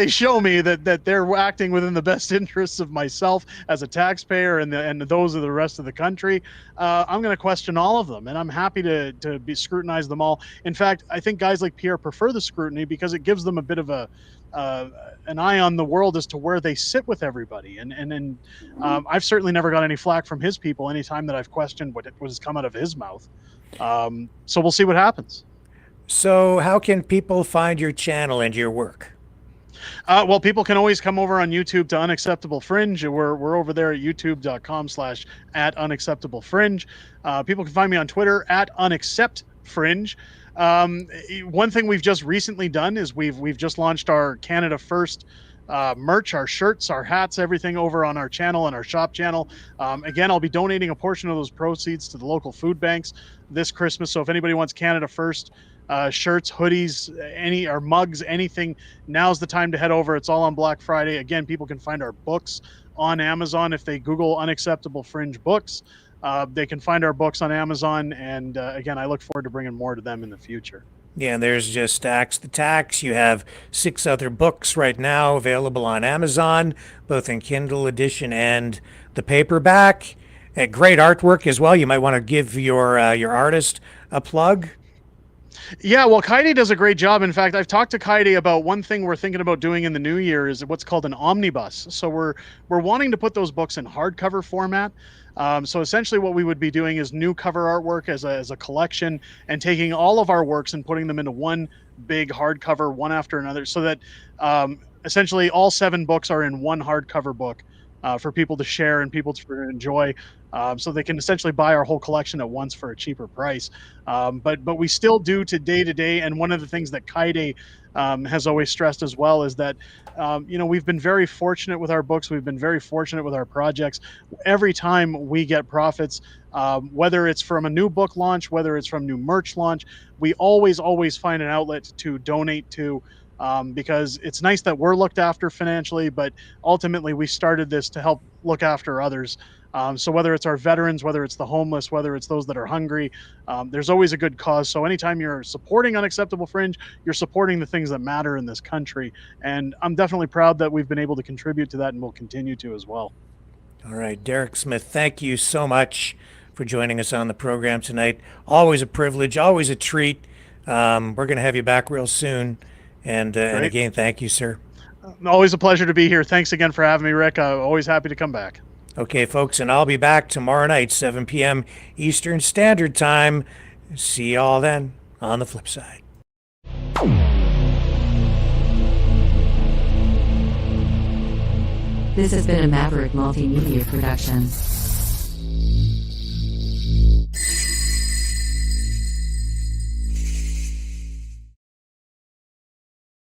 show me that they're acting within the best interests of myself as a taxpayer and those of the rest of the country, I'm going to question all of them, and I'm happy to be scrutinize them all. In fact, I think guys like Pierre prefer the scrutiny because it gives them a bit of an eye on the world as to where they sit with everybody. And I've certainly never got any flack from his people anytime that I've questioned what has come out of his mouth. So we'll see what happens. So how can people find your channel and your work? Well, people can always come over on YouTube to Unacceptable Fringe. We're over there at youtube.com/@unacceptablefringe. People can find me on Twitter @unacceptfringe. One thing we've just recently done is we've just launched our Canada First merch, our shirts, our hats, everything over on our channel and our shop channel. Again, I'll be donating a portion of those proceeds to the local food banks this Christmas. So if anybody wants Canada First shirts, hoodies, or mugs, anything, now's the time to head over. It's all on Black Friday. Again, people can find our books on Amazon. If they Google Unacceptable Fringe books, they can find our books on Amazon. And again, I look forward to bringing more to them in the future. Yeah, and there's just Axe the Tax. You have 6 other books right now available on Amazon, both in Kindle edition and the paperback. Great artwork as well. You might want to give your artist a plug. Yeah, well, Kaide does a great job. In fact, I've talked to Kaide about one thing we're thinking about doing in the new year is what's called an omnibus. So we're wanting to put those books in hardcover format. So essentially what we would be doing is new cover artwork as a collection, and taking all of our works and putting them into one big hardcover, one after another, so that essentially all 7 books are in one hardcover book for people to share and people to enjoy, so they can essentially buy our whole collection at once for a cheaper price. But we still do to day, and one of the things that Kaide has always stressed as well is that we've been very fortunate with our books. We've been very fortunate with our projects. Every time we get profits, whether it's from a new book launch, whether it's from new merch launch, we always find an outlet to donate to. Because it's nice that we're looked after financially, but ultimately we started this to help look after others. So whether it's our veterans, whether it's the homeless, whether it's those that are hungry, there's always a good cause. So anytime you're supporting Unacceptable Fringe, you're supporting the things that matter in this country. And I'm definitely proud that we've been able to contribute to that, and we'll continue to as well. All right, Derek Smith, thank you so much for joining us on the program tonight. Always a privilege, always a treat. We're going to have you back real soon. And again, thank you, sir. Always a pleasure to be here. Thanks again for having me, Rick. Always happy to come back. Okay, folks, and I'll be back tomorrow night, 7 p.m. Eastern Standard Time. See y'all then on the flip side. This has been a Maverick Multimedia production.